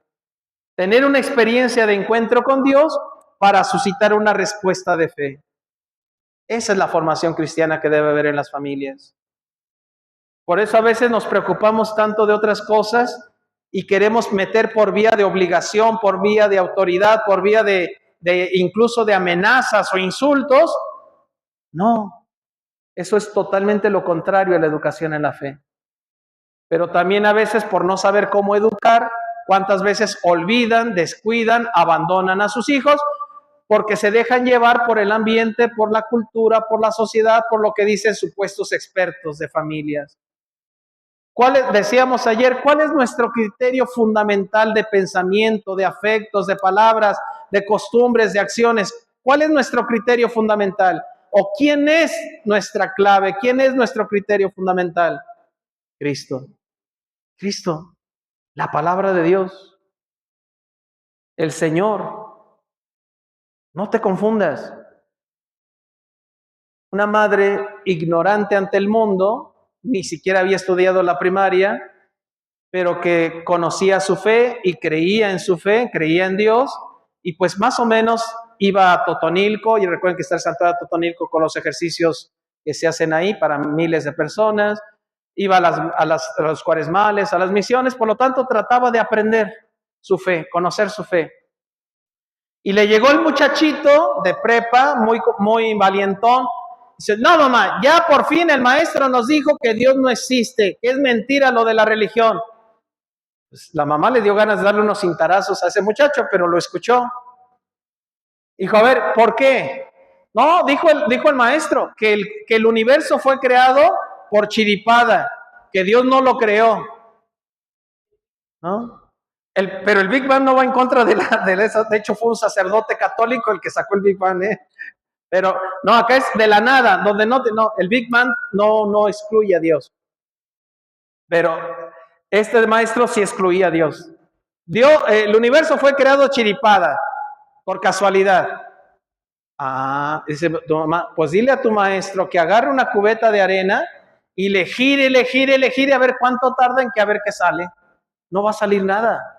Tener una experiencia de encuentro con Dios para suscitar una respuesta de fe. Esa es la formación cristiana que debe haber en las familias. Por eso a veces nos preocupamos tanto de otras cosas y queremos meter por vía de obligación, por vía de autoridad, por vía de incluso de amenazas o insultos. No, eso es totalmente lo contrario a la educación en la fe. Pero también a veces por no saber cómo educar, cuántas veces olvidan, descuidan, abandonan a sus hijos porque se dejan llevar por el ambiente, por la cultura, por la sociedad, por lo que dicen supuestos expertos de familias. Decíamos ayer, ¿cuál es nuestro criterio fundamental de pensamiento, de afectos, de palabras, de costumbres, de acciones? ¿Cuál es nuestro criterio fundamental? ¿O quién es nuestra clave? ¿Quién es nuestro criterio fundamental? Cristo. Cristo, la palabra de Dios, el Señor. No te confundas. Una madre ignorante ante el mundo, ni siquiera había estudiado la primaria, pero que conocía su fe y creía en su fe, creía en Dios, y pues más o menos iba a Totonilco, y recuerden que está el santuario de Totonilco con los ejercicios que se hacen ahí para miles de personas, iba a los cuaresmales, a las misiones, por lo tanto trataba de aprender su fe, conocer su fe. Y le llegó el muchachito de prepa, muy valientón, dice: no, mamá, ya por fin el maestro nos dijo que Dios no existe, que es mentira lo de la religión. Pues la mamá le dio ganas de darle unos cintarazos a ese muchacho, pero lo escuchó. Dijo: a ver, ¿por qué? No, dijo el maestro, que el universo fue creado por chiripada, que Dios no lo creó. ¿No? Pero el Big Bang no va en contra de eso. De hecho, fue un sacerdote católico el que sacó el Big Bang, ¿eh? Pero no, acá es de la nada, donde no, el Big Bang no excluye a Dios. Pero este maestro sí excluía a Dios. El universo fue creado chiripada, por casualidad. Dice tu mamá: pues dile a tu maestro que agarre una cubeta de arena y le gire a ver cuánto tarda en que a ver qué sale. No va a salir nada.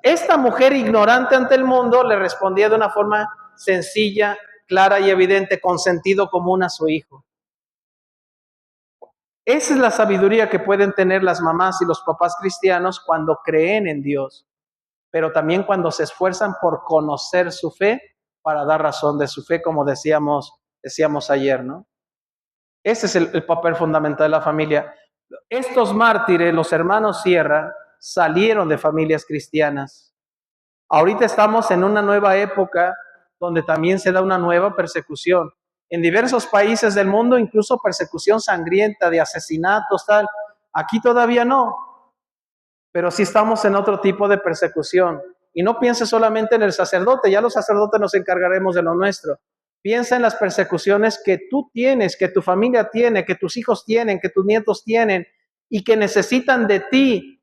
Esta mujer ignorante ante el mundo le respondía de una forma sencilla clara y evidente con sentido común a su hijo. Esa es la sabiduría que pueden tener las mamás y los papás cristianos cuando creen en Dios, pero también cuando se esfuerzan por conocer su fe para dar razón de su fe, como decíamos ayer, ¿no? Ese es el papel fundamental de la familia. Estos mártires, los hermanos Sierra, salieron de familias cristianas. Ahorita estamos en una nueva época donde también se da una nueva persecución. En diversos países del mundo, incluso persecución sangrienta de asesinatos, tal. Aquí todavía no, pero sí estamos en otro tipo de persecución. Y no piense solamente en el sacerdote, ya los sacerdotes nos encargaremos de lo nuestro. Piensa en las persecuciones que tú tienes, que tu familia tiene, que tus hijos tienen, que tus nietos tienen y que necesitan de ti,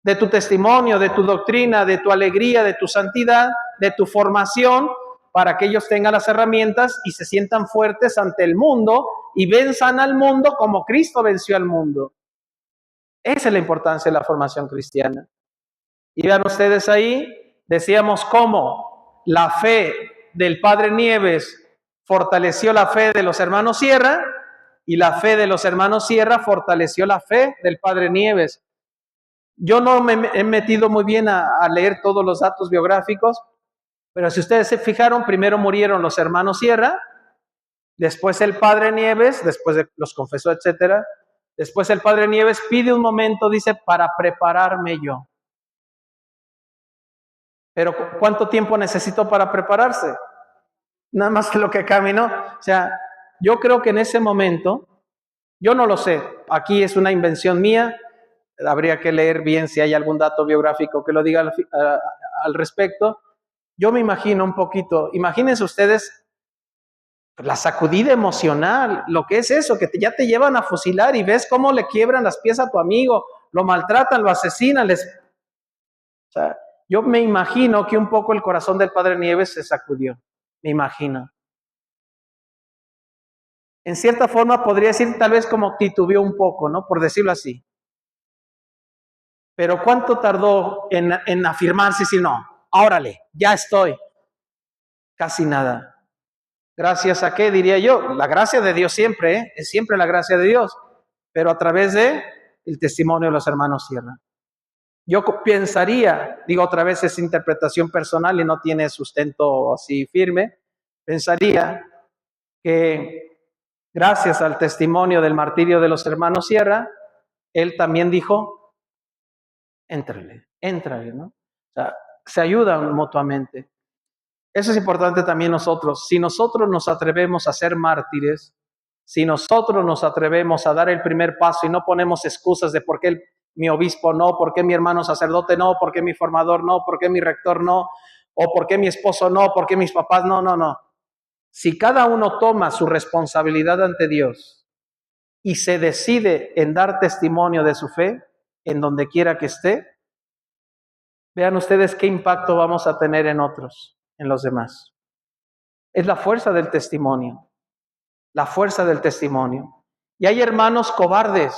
de tu testimonio, de tu doctrina, de tu alegría, de tu santidad, de tu formación, para que ellos tengan las herramientas y se sientan fuertes ante el mundo y venzan al mundo como Cristo venció al mundo. Esa es la importancia de la formación cristiana. Y vean ustedes ahí, decíamos cómo la fe del Padre Nieves fortaleció la fe de los hermanos Sierra y la fe de los hermanos Sierra fortaleció la fe del Padre Nieves. Yo no me he metido muy bien a leer todos los datos biográficos, pero si ustedes se fijaron, primero murieron los hermanos Sierra, después el Padre Nieves, después los confesó, etcétera. Después el Padre Nieves pide un momento, dice, para prepararme yo. Pero ¿cuánto tiempo necesitó para prepararse? Nada más que lo que caminó. O sea, yo creo que en ese momento, yo no lo sé, aquí es una invención mía, habría que leer bien si hay algún dato biográfico que lo diga al respecto. Yo me imagino un poquito, imagínense ustedes la sacudida emocional, lo que es eso, que ya te llevan a fusilar y ves cómo le quiebran las pies a tu amigo, lo maltratan, lo asesinan, o sea, yo me imagino que un poco el corazón del Padre Nieves se sacudió, me imagino. En cierta forma podría decir tal vez como titubeó un poco, ¿no? Por decirlo así. Pero ¿cuánto tardó en afirmarse si no? Órale, ya estoy. Casi nada. ¿Gracias a qué, diría yo? La gracia de Dios siempre, ¿eh? Es siempre la gracia de Dios, pero a través de el testimonio de los hermanos Sierra. Yo pensaría, digo otra vez, es interpretación personal y no tiene sustento así firme, pensaría que gracias al testimonio del martirio de los hermanos Sierra, él también dijo, éntrale, ¿no? O sea, se ayudan mutuamente. Eso es importante también nosotros. Si nosotros nos atrevemos a ser mártires, si nosotros nos atrevemos a dar el primer paso y no ponemos excusas de por qué mi obispo no, por qué mi hermano sacerdote no, por qué mi formador no, por qué mi rector no, o por qué mi esposo no, por qué mis papás no. Si cada uno toma su responsabilidad ante Dios y se decide en dar testimonio de su fe, en donde quiera que esté, vean ustedes qué impacto vamos a tener en otros, en los demás. Es la fuerza del testimonio, la fuerza del testimonio. Y hay hermanos cobardes,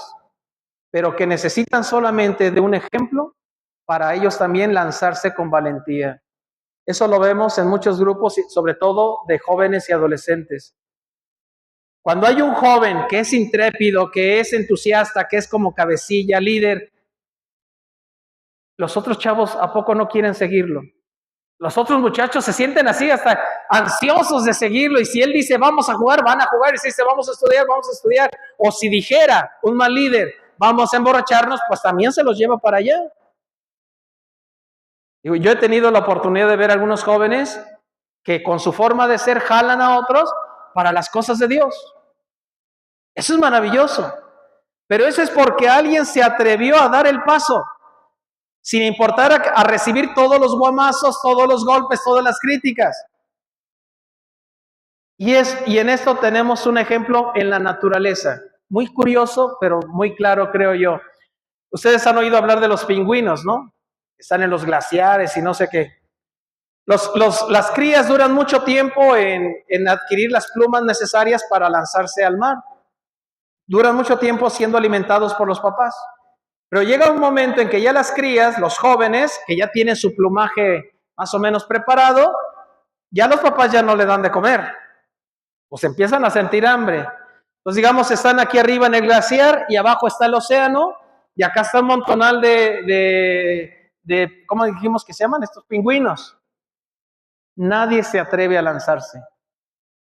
pero que necesitan solamente de un ejemplo para ellos también lanzarse con valentía. Eso lo vemos en muchos grupos, sobre todo de jóvenes y adolescentes. Cuando hay un joven que es intrépido, que es entusiasta, que es como cabecilla, líder, los otros chavos ¿a poco no quieren seguirlo? Los otros muchachos se sienten así, hasta ansiosos de seguirlo, y si él dice vamos a jugar, van a jugar, y si dice vamos a estudiar, o si dijera un mal líder, vamos a emborracharnos, pues también se los lleva para allá. Yo he tenido la oportunidad de ver a algunos jóvenes que con su forma de ser jalan a otros para las cosas de Dios. Eso es maravilloso, pero eso es porque alguien se atrevió a dar el paso, sin importar a recibir todos los guamazos, todos los golpes, todas las críticas. Y en esto tenemos un ejemplo en la naturaleza, muy curioso, pero muy claro, creo yo. Ustedes han oído hablar de los pingüinos, ¿no? Están en los glaciares y no sé qué. Las crías duran mucho tiempo en adquirir las plumas necesarias para lanzarse al mar. Duran mucho tiempo siendo alimentados por los papás. Pero llega un momento en que ya las crías, los jóvenes, que ya tienen su plumaje más o menos preparado, ya los papás ya no le dan de comer. pues empiezan a sentir hambre. Entonces, digamos, están aquí arriba en el glaciar y abajo está el océano y acá está un montonal de ¿cómo dijimos que se llaman estos pingüinos? Nadie se atreve a lanzarse.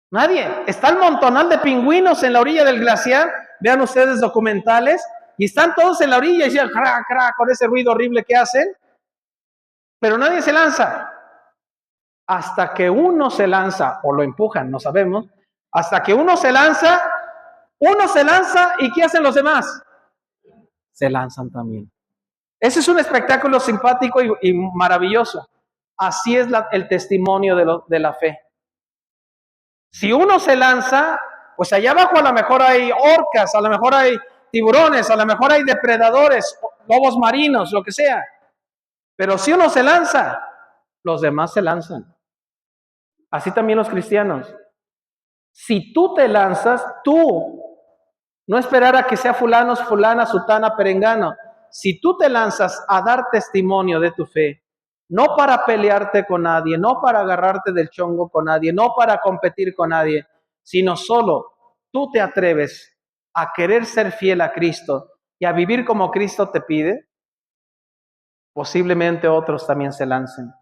Nadie. Está el montonal de pingüinos en la orilla del glaciar. Vean ustedes documentales. Y están todos en la orilla y dicen, cra, cra, con ese ruido horrible que hacen. Pero nadie se lanza. Hasta que uno se lanza, o lo empujan, no sabemos. Hasta que uno se lanza y ¿qué hacen los demás? Se lanzan también. Ese es un espectáculo simpático y maravilloso. Así es el testimonio de la fe. Si uno se lanza, pues allá abajo a lo mejor hay orcas, a lo mejor hay tiburones, a lo mejor hay depredadores, lobos marinos, lo que sea. Pero si uno se lanza, los demás se lanzan. Así también los cristianos. Si tú te lanzas, no esperar a que sea fulano, fulana, sutana, perengano. Si tú te lanzas a dar testimonio de tu fe, no para pelearte con nadie, no para agarrarte del chongo con nadie, no para competir con nadie, sino solo tú te atreves a querer ser fiel a Cristo y a vivir como Cristo te pide, posiblemente otros también se lancen.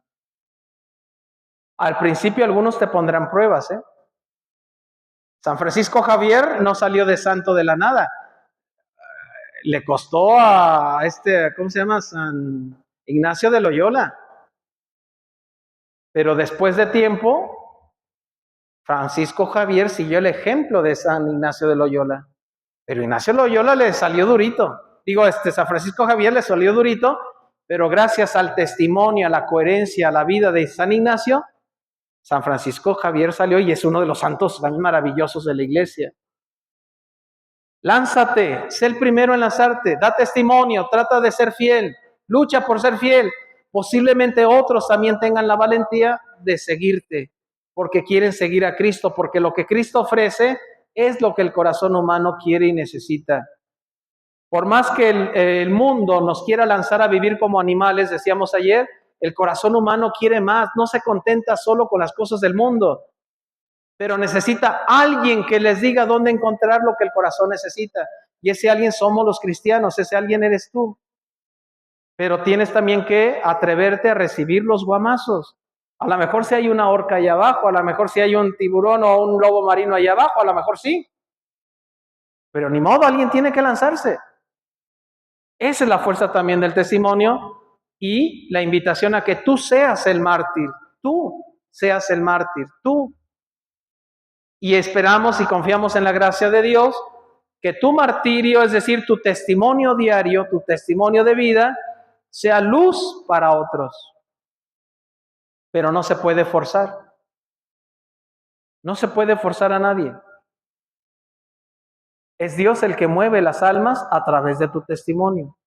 Al principio algunos te pondrán pruebas, ¿eh? San Francisco Javier no salió de santo de la nada. Le costó a ¿cómo se llama? San Ignacio de Loyola. Pero después de tiempo, Francisco Javier siguió el ejemplo de San Ignacio de Loyola. Pero Ignacio de Loyola le salió durito. San Francisco Javier le salió durito, pero gracias al testimonio, a la coherencia, a la vida de San Ignacio, San Francisco Javier salió y es uno de los santos tan maravillosos de la iglesia. Lánzate, sé el primero en lanzarte, da testimonio, trata de ser fiel, lucha por ser fiel. Posiblemente otros también tengan la valentía de seguirte, porque quieren seguir a Cristo, porque lo que Cristo ofrece es lo que el corazón humano quiere y necesita. Por más que el mundo nos quiera lanzar a vivir como animales, decíamos ayer, el corazón humano quiere más, no se contenta solo con las cosas del mundo, pero necesita alguien que les diga dónde encontrar lo que el corazón necesita. Y ese alguien somos los cristianos, ese alguien eres tú. Pero tienes también que atreverte a recibir los guamazos. A lo mejor si hay una orca allá abajo, a lo mejor si hay un tiburón o un lobo marino allá abajo, a lo mejor sí. Pero ni modo, alguien tiene que lanzarse. Esa es la fuerza también del testimonio y la invitación a que tú seas el mártir, tú seas el mártir, tú. Y esperamos y confiamos en la gracia de Dios que tu martirio, es decir, tu testimonio diario, tu testimonio de vida, sea luz para otros. Pero no se puede forzar. No se puede forzar a nadie. Es Dios el que mueve las almas a través de tu testimonio.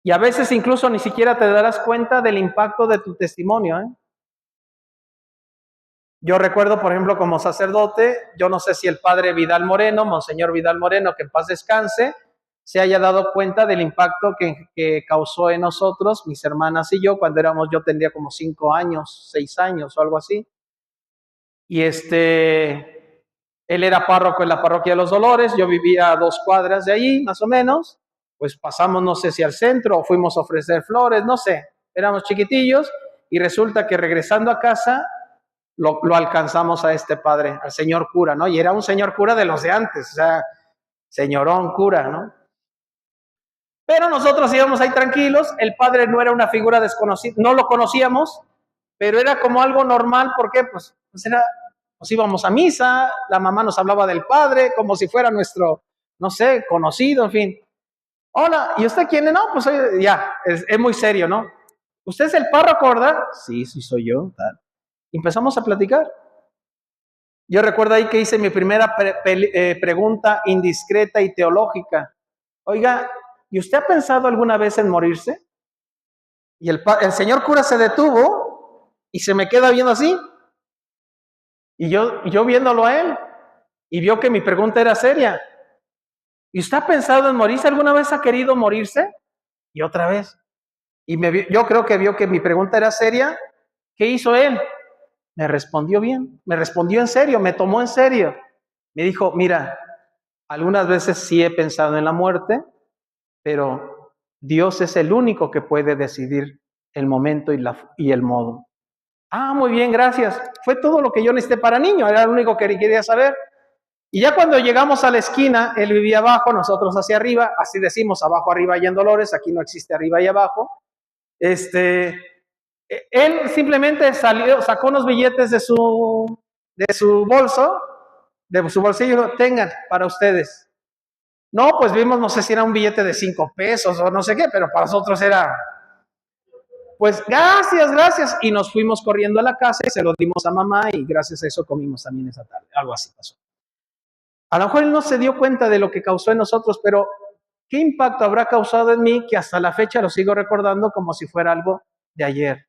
Y a veces incluso ni siquiera te darás cuenta del impacto de tu testimonio, ¿eh? Yo recuerdo, por ejemplo, como sacerdote, yo no sé si el padre Vidal Moreno, Monseñor Vidal Moreno, que en paz descanse, se haya dado cuenta del impacto que causó en nosotros, mis hermanas y yo, cuando yo tendría como 5 años, 6 años o algo así. Y él era párroco en la parroquia de los Dolores, yo vivía a 2 cuadras de ahí, más o menos. Pues pasamos, no sé si al centro o fuimos a ofrecer flores, no sé, éramos chiquitillos y resulta que regresando a casa lo alcanzamos a este padre, al señor cura, ¿no? Y era un señor cura de los de antes, o sea, señorón cura, ¿no? Pero nosotros íbamos ahí tranquilos, el padre no era una figura desconocida, no lo conocíamos, pero era como algo normal, ¿por qué? Pues íbamos a misa, la mamá nos hablaba del padre, como si fuera nuestro, no sé, conocido, en fin. Hola, ¿y usted quién es? No, pues ya, es muy serio, ¿no? ¿Usted es el párroco, verdad? Sí, soy yo, tal. Empezamos a platicar. Yo recuerdo ahí que hice mi primera pregunta indiscreta y teológica. Oiga, ¿y usted ha pensado alguna vez en morirse? Y el señor cura se detuvo y se me queda viendo así. Y yo viéndolo a él, y vio que mi pregunta era seria. ¿Y usted ha pensado en morirse? ¿Alguna vez ha querido morirse? Y otra vez. Y yo creo que vio que mi pregunta era seria. ¿Qué hizo él? me respondió bien, me respondió en serio, me tomó en serio. Me dijo, mira, algunas veces sí he pensado en la muerte, pero Dios es el único que puede decidir el momento y el modo. Ah, muy bien, gracias. Fue todo lo que yo necesité para niño, era lo único que quería saber. Y ya cuando llegamos a la esquina, él vivía abajo, nosotros hacia arriba, así decimos, abajo, arriba y en Dolores, aquí no existe arriba y abajo. Él simplemente salió, sacó unos billetes de su bolso, de su bolsillo, tengan para ustedes. No, pues vimos, no sé si era un billete de 5 pesos o no sé qué, pero para nosotros era, pues gracias, gracias. Y nos fuimos corriendo a la casa y se lo dimos a mamá y gracias a eso comimos también esa tarde. Algo así pasó. A lo mejor él no se dio cuenta de lo que causó en nosotros, pero ¿qué impacto habrá causado en mí que hasta la fecha lo sigo recordando como si fuera algo de ayer?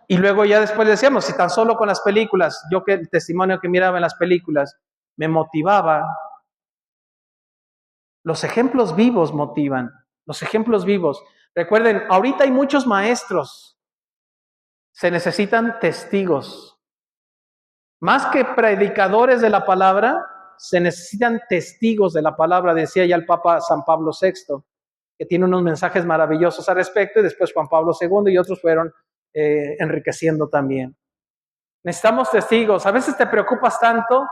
Y luego ya después decíamos, si tan solo con las películas, yo que el testimonio que miraba en las películas me motivaba, los ejemplos vivos motivan, los ejemplos vivos. Recuerden, ahorita hay muchos maestros, se necesitan testigos. Más que predicadores de la palabra, se necesitan testigos de la palabra, decía ya el Papa San Pablo VI, que tiene unos mensajes maravillosos al respecto, y después Juan Pablo II y otros fueron enriqueciendo también. Necesitamos testigos. A veces te preocupas tanto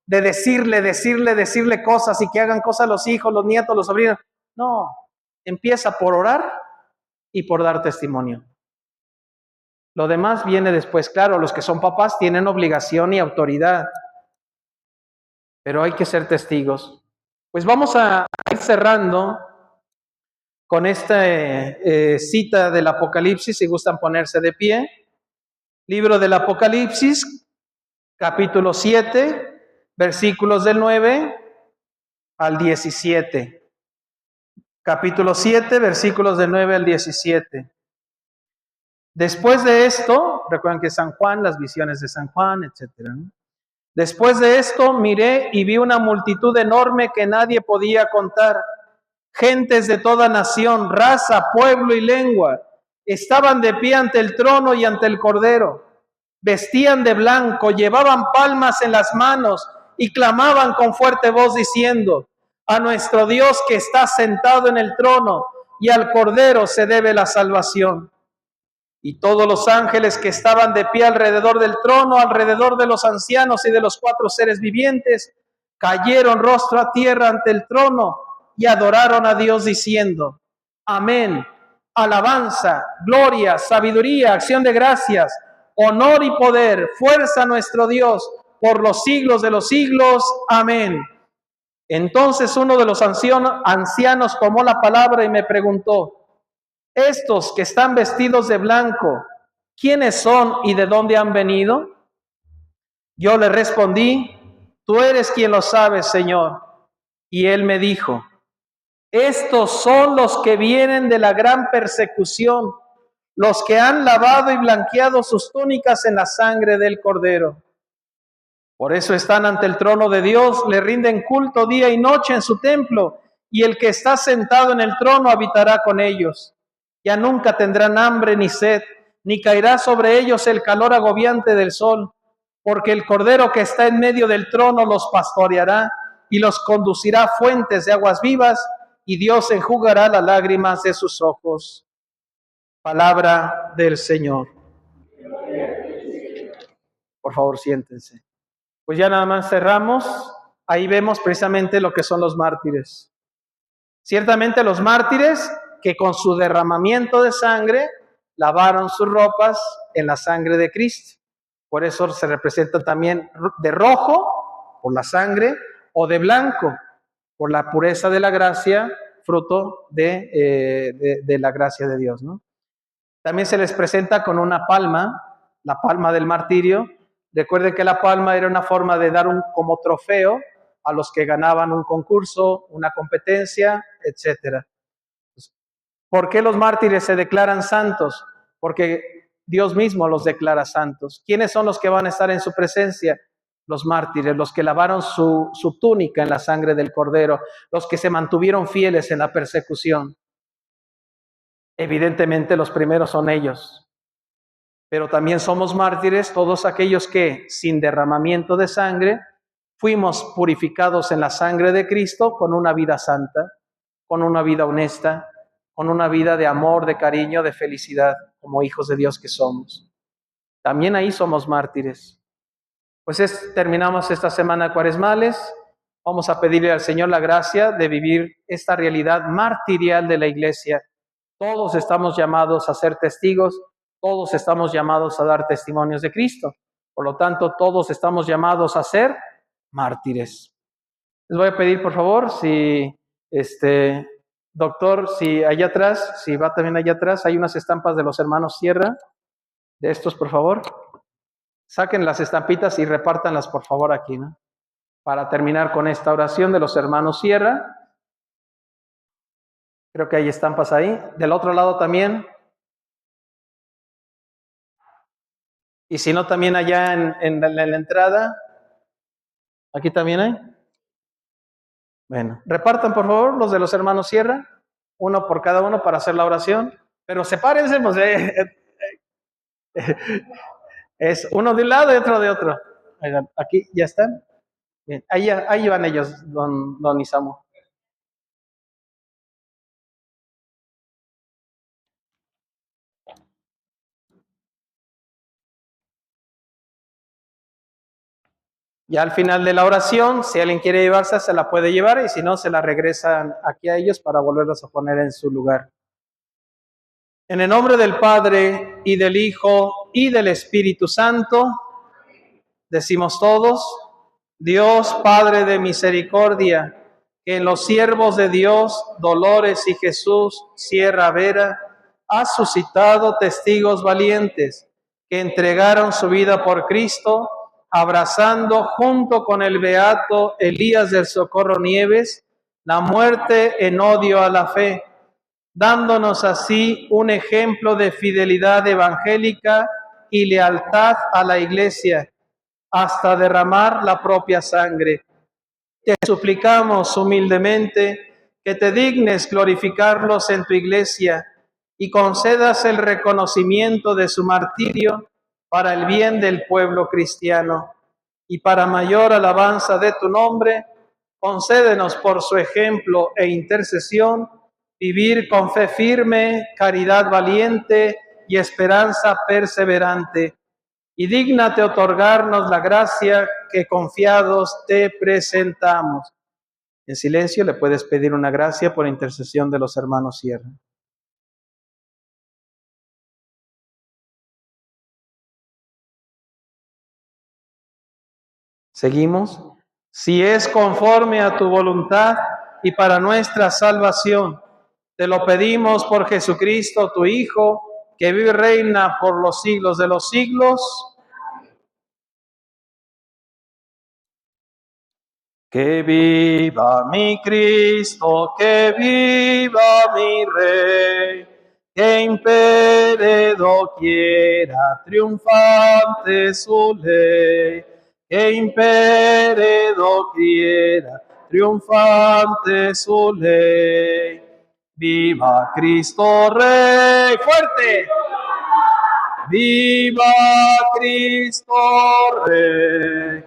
de decirle cosas y que hagan cosas los hijos, los nietos, los sobrinos. No, empieza por orar y por dar testimonio. Lo demás viene después. Claro, los que son papás tienen obligación y autoridad, pero hay que ser testigos. Pues vamos a ir cerrando con esta cita del Apocalipsis, si gustan ponerse de pie. Libro del Apocalipsis, capítulo 7, versículos del 9 al 17. Capítulo 7, versículos del 9 al 17. Después de esto, recuerden que San Juan, las visiones de San Juan, etcétera, ¿no? Después de esto miré y vi una multitud enorme que nadie podía contar. Gentes de toda nación, raza, pueblo y lengua, estaban de pie ante el trono y ante el Cordero. Vestían de blanco, llevaban palmas en las manos y clamaban con fuerte voz diciendo, a nuestro Dios que está sentado en el trono y al Cordero se debe la salvación. Y todos los ángeles que estaban de pie alrededor del trono, alrededor de los ancianos y de los 4 seres vivientes, cayeron rostro a tierra ante el trono y adoraron a Dios diciendo, amén, alabanza, gloria, sabiduría, acción de gracias, honor y poder, fuerza a nuestro Dios por los siglos de los siglos, amén. Entonces uno de los ancianos tomó la palabra y me preguntó, estos que están vestidos de blanco, ¿quiénes son y de dónde han venido? Yo le respondí, tú eres quien lo sabe, Señor. Y él me dijo, estos son los que vienen de la gran persecución, los que han lavado y blanqueado sus túnicas en la sangre del Cordero. Por eso están ante el trono de Dios, le rinden culto día y noche en su templo, y el que está sentado en el trono habitará con ellos. Ya nunca tendrán hambre ni sed, ni caerá sobre ellos el calor agobiante del sol, porque el Cordero que está en medio del trono los pastoreará y los conducirá a fuentes de aguas vivas, y Dios enjugará las lágrimas de sus ojos. Palabra del Señor. Por favor, siéntense. Pues ya nada más cerramos. Ahí vemos precisamente lo que son los mártires. Ciertamente los mártires que con su derramamiento de sangre lavaron sus ropas en la sangre de Cristo. Por eso se representa también de rojo, por la sangre, o de blanco, por la pureza de la gracia, fruto de la gracia de Dios, ¿no? También se les presenta con una palma, la palma del martirio. Recuerden que la palma era una forma de dar como trofeo a los que ganaban un concurso, una competencia, etc. ¿Por qué los mártires se declaran santos? Porque Dios mismo los declara santos. ¿Quiénes son los que van a estar en su presencia? Los mártires, los que lavaron su túnica en la sangre del Cordero, los que se mantuvieron fieles en la persecución. Evidentemente los primeros son ellos, Pero también somos mártires todos aquellos que, sin derramamiento de sangre, fuimos purificados en la sangre de Cristo con una vida santa, con una vida honesta, con una vida de amor, de cariño, de felicidad, como hijos de Dios que somos. También ahí somos mártires. Pues terminamos esta semana cuaresmales. Vamos a pedirle al Señor la gracia de vivir esta realidad martirial de la Iglesia. Todos estamos llamados a ser testigos, todos estamos llamados a dar testimonios de Cristo. Por lo tanto, todos estamos llamados a ser mártires. Les voy a pedir, por favor, si doctor, si allá atrás, si va también allá atrás, hay unas estampas de los hermanos Sierra, de estos, por favor. Saquen las estampitas y repártanlas, por favor, aquí, ¿no? Para terminar con esta oración de los hermanos Sierra. Creo que hay estampas ahí. Del otro lado también. Y si no, también allá en la entrada. Aquí también hay. Bueno, repartan, por favor, los de los hermanos Sierra. Uno por cada uno para hacer la oración. Pero sepárense, pues, es uno de un lado y otro de otro. Aquí ya están. Bien, ahí van ellos, don Isamu. Ya al final de la oración, si alguien quiere llevarse, se la puede llevar y si no, se la regresan aquí a ellos para volverlos a poner en su lugar. En el nombre del Padre y del Hijo y del Espíritu Santo, decimos todos, Dios Padre de misericordia, que en los siervos de Dios, Dolores y Jesús Sierra Vera, ha suscitado testigos valientes que entregaron su vida por Cristo, abrazando junto con el beato Elías del Socorro Nieves la muerte en odio a la fe, dándonos así un ejemplo de fidelidad evangélica y lealtad a la Iglesia, hasta derramar la propia sangre. Te suplicamos humildemente que te dignes glorificarlos en tu Iglesia y concedas el reconocimiento de su martirio para el bien del pueblo cristiano. Y para mayor alabanza de tu nombre, concédenos por su ejemplo e intercesión vivir con fe firme, caridad valiente y esperanza perseverante. Y dígnate otorgarnos la gracia que confiados te presentamos. En silencio le puedes pedir una gracia por intercesión de los hermanos Sierra. Seguimos. Si es conforme a tu voluntad y para nuestra salvación, te lo pedimos por Jesucristo, tu Hijo, que vive y reina por los siglos de los siglos. Que viva mi Cristo, que viva mi Rey, que impere doquiera triunfante su ley, que impere doquiera triunfante su ley. Viva Cristo Rey, fuerte. Viva Cristo Rey.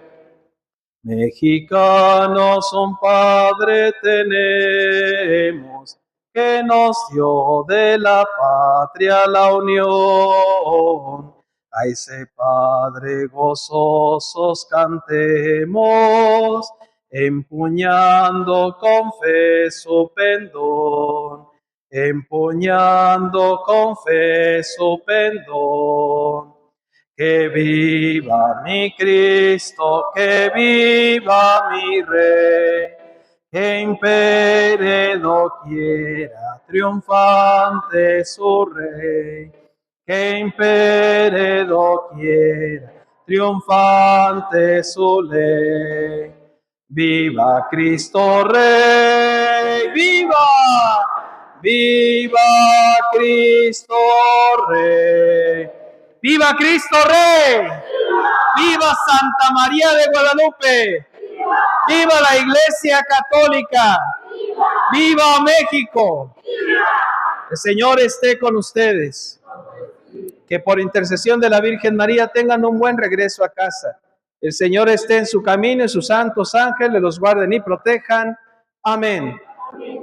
Mexicanos un Padre tenemos, que nos dio de la patria la unión. A ese Padre gozosos cantemos, empuñando con fe su pendón, empuñando con fe su pendón. Que viva mi Cristo, que viva mi Rey, que impere doquiera triunfante su Rey, que impere doquiera triunfante su ley. Viva Cristo Rey, viva, viva Cristo Rey. ¡Viva Cristo Rey! ¡Viva Santa María de Guadalupe! ¡Viva la Iglesia Católica! ¡Viva México! El Señor esté con ustedes. que por intercesión de la Virgen María tengan un buen regreso a casa. El Señor esté en su camino y sus santos ángeles los guarden y protejan. Amén.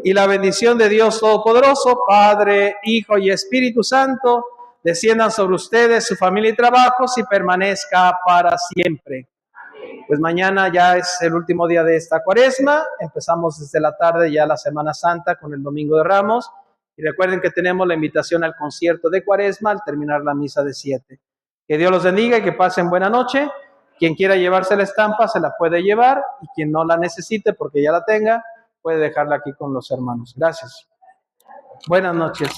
Y la bendición de Dios Todopoderoso, Padre, Hijo y Espíritu Santo, desciendan sobre ustedes, su familia y trabajos y permanezca para siempre. Pues mañana ya es el último día de esta cuaresma. Empezamos desde la tarde ya la Semana Santa con el Domingo de Ramos. Y recuerden que tenemos la invitación al concierto de cuaresma al terminar la misa de 7. Que Dios los bendiga y que pasen buena noche. Quien quiera llevarse la estampa se la puede llevar y quien no la necesite porque ya la tenga, puede dejarla aquí con los hermanos. Gracias. Buenas noches.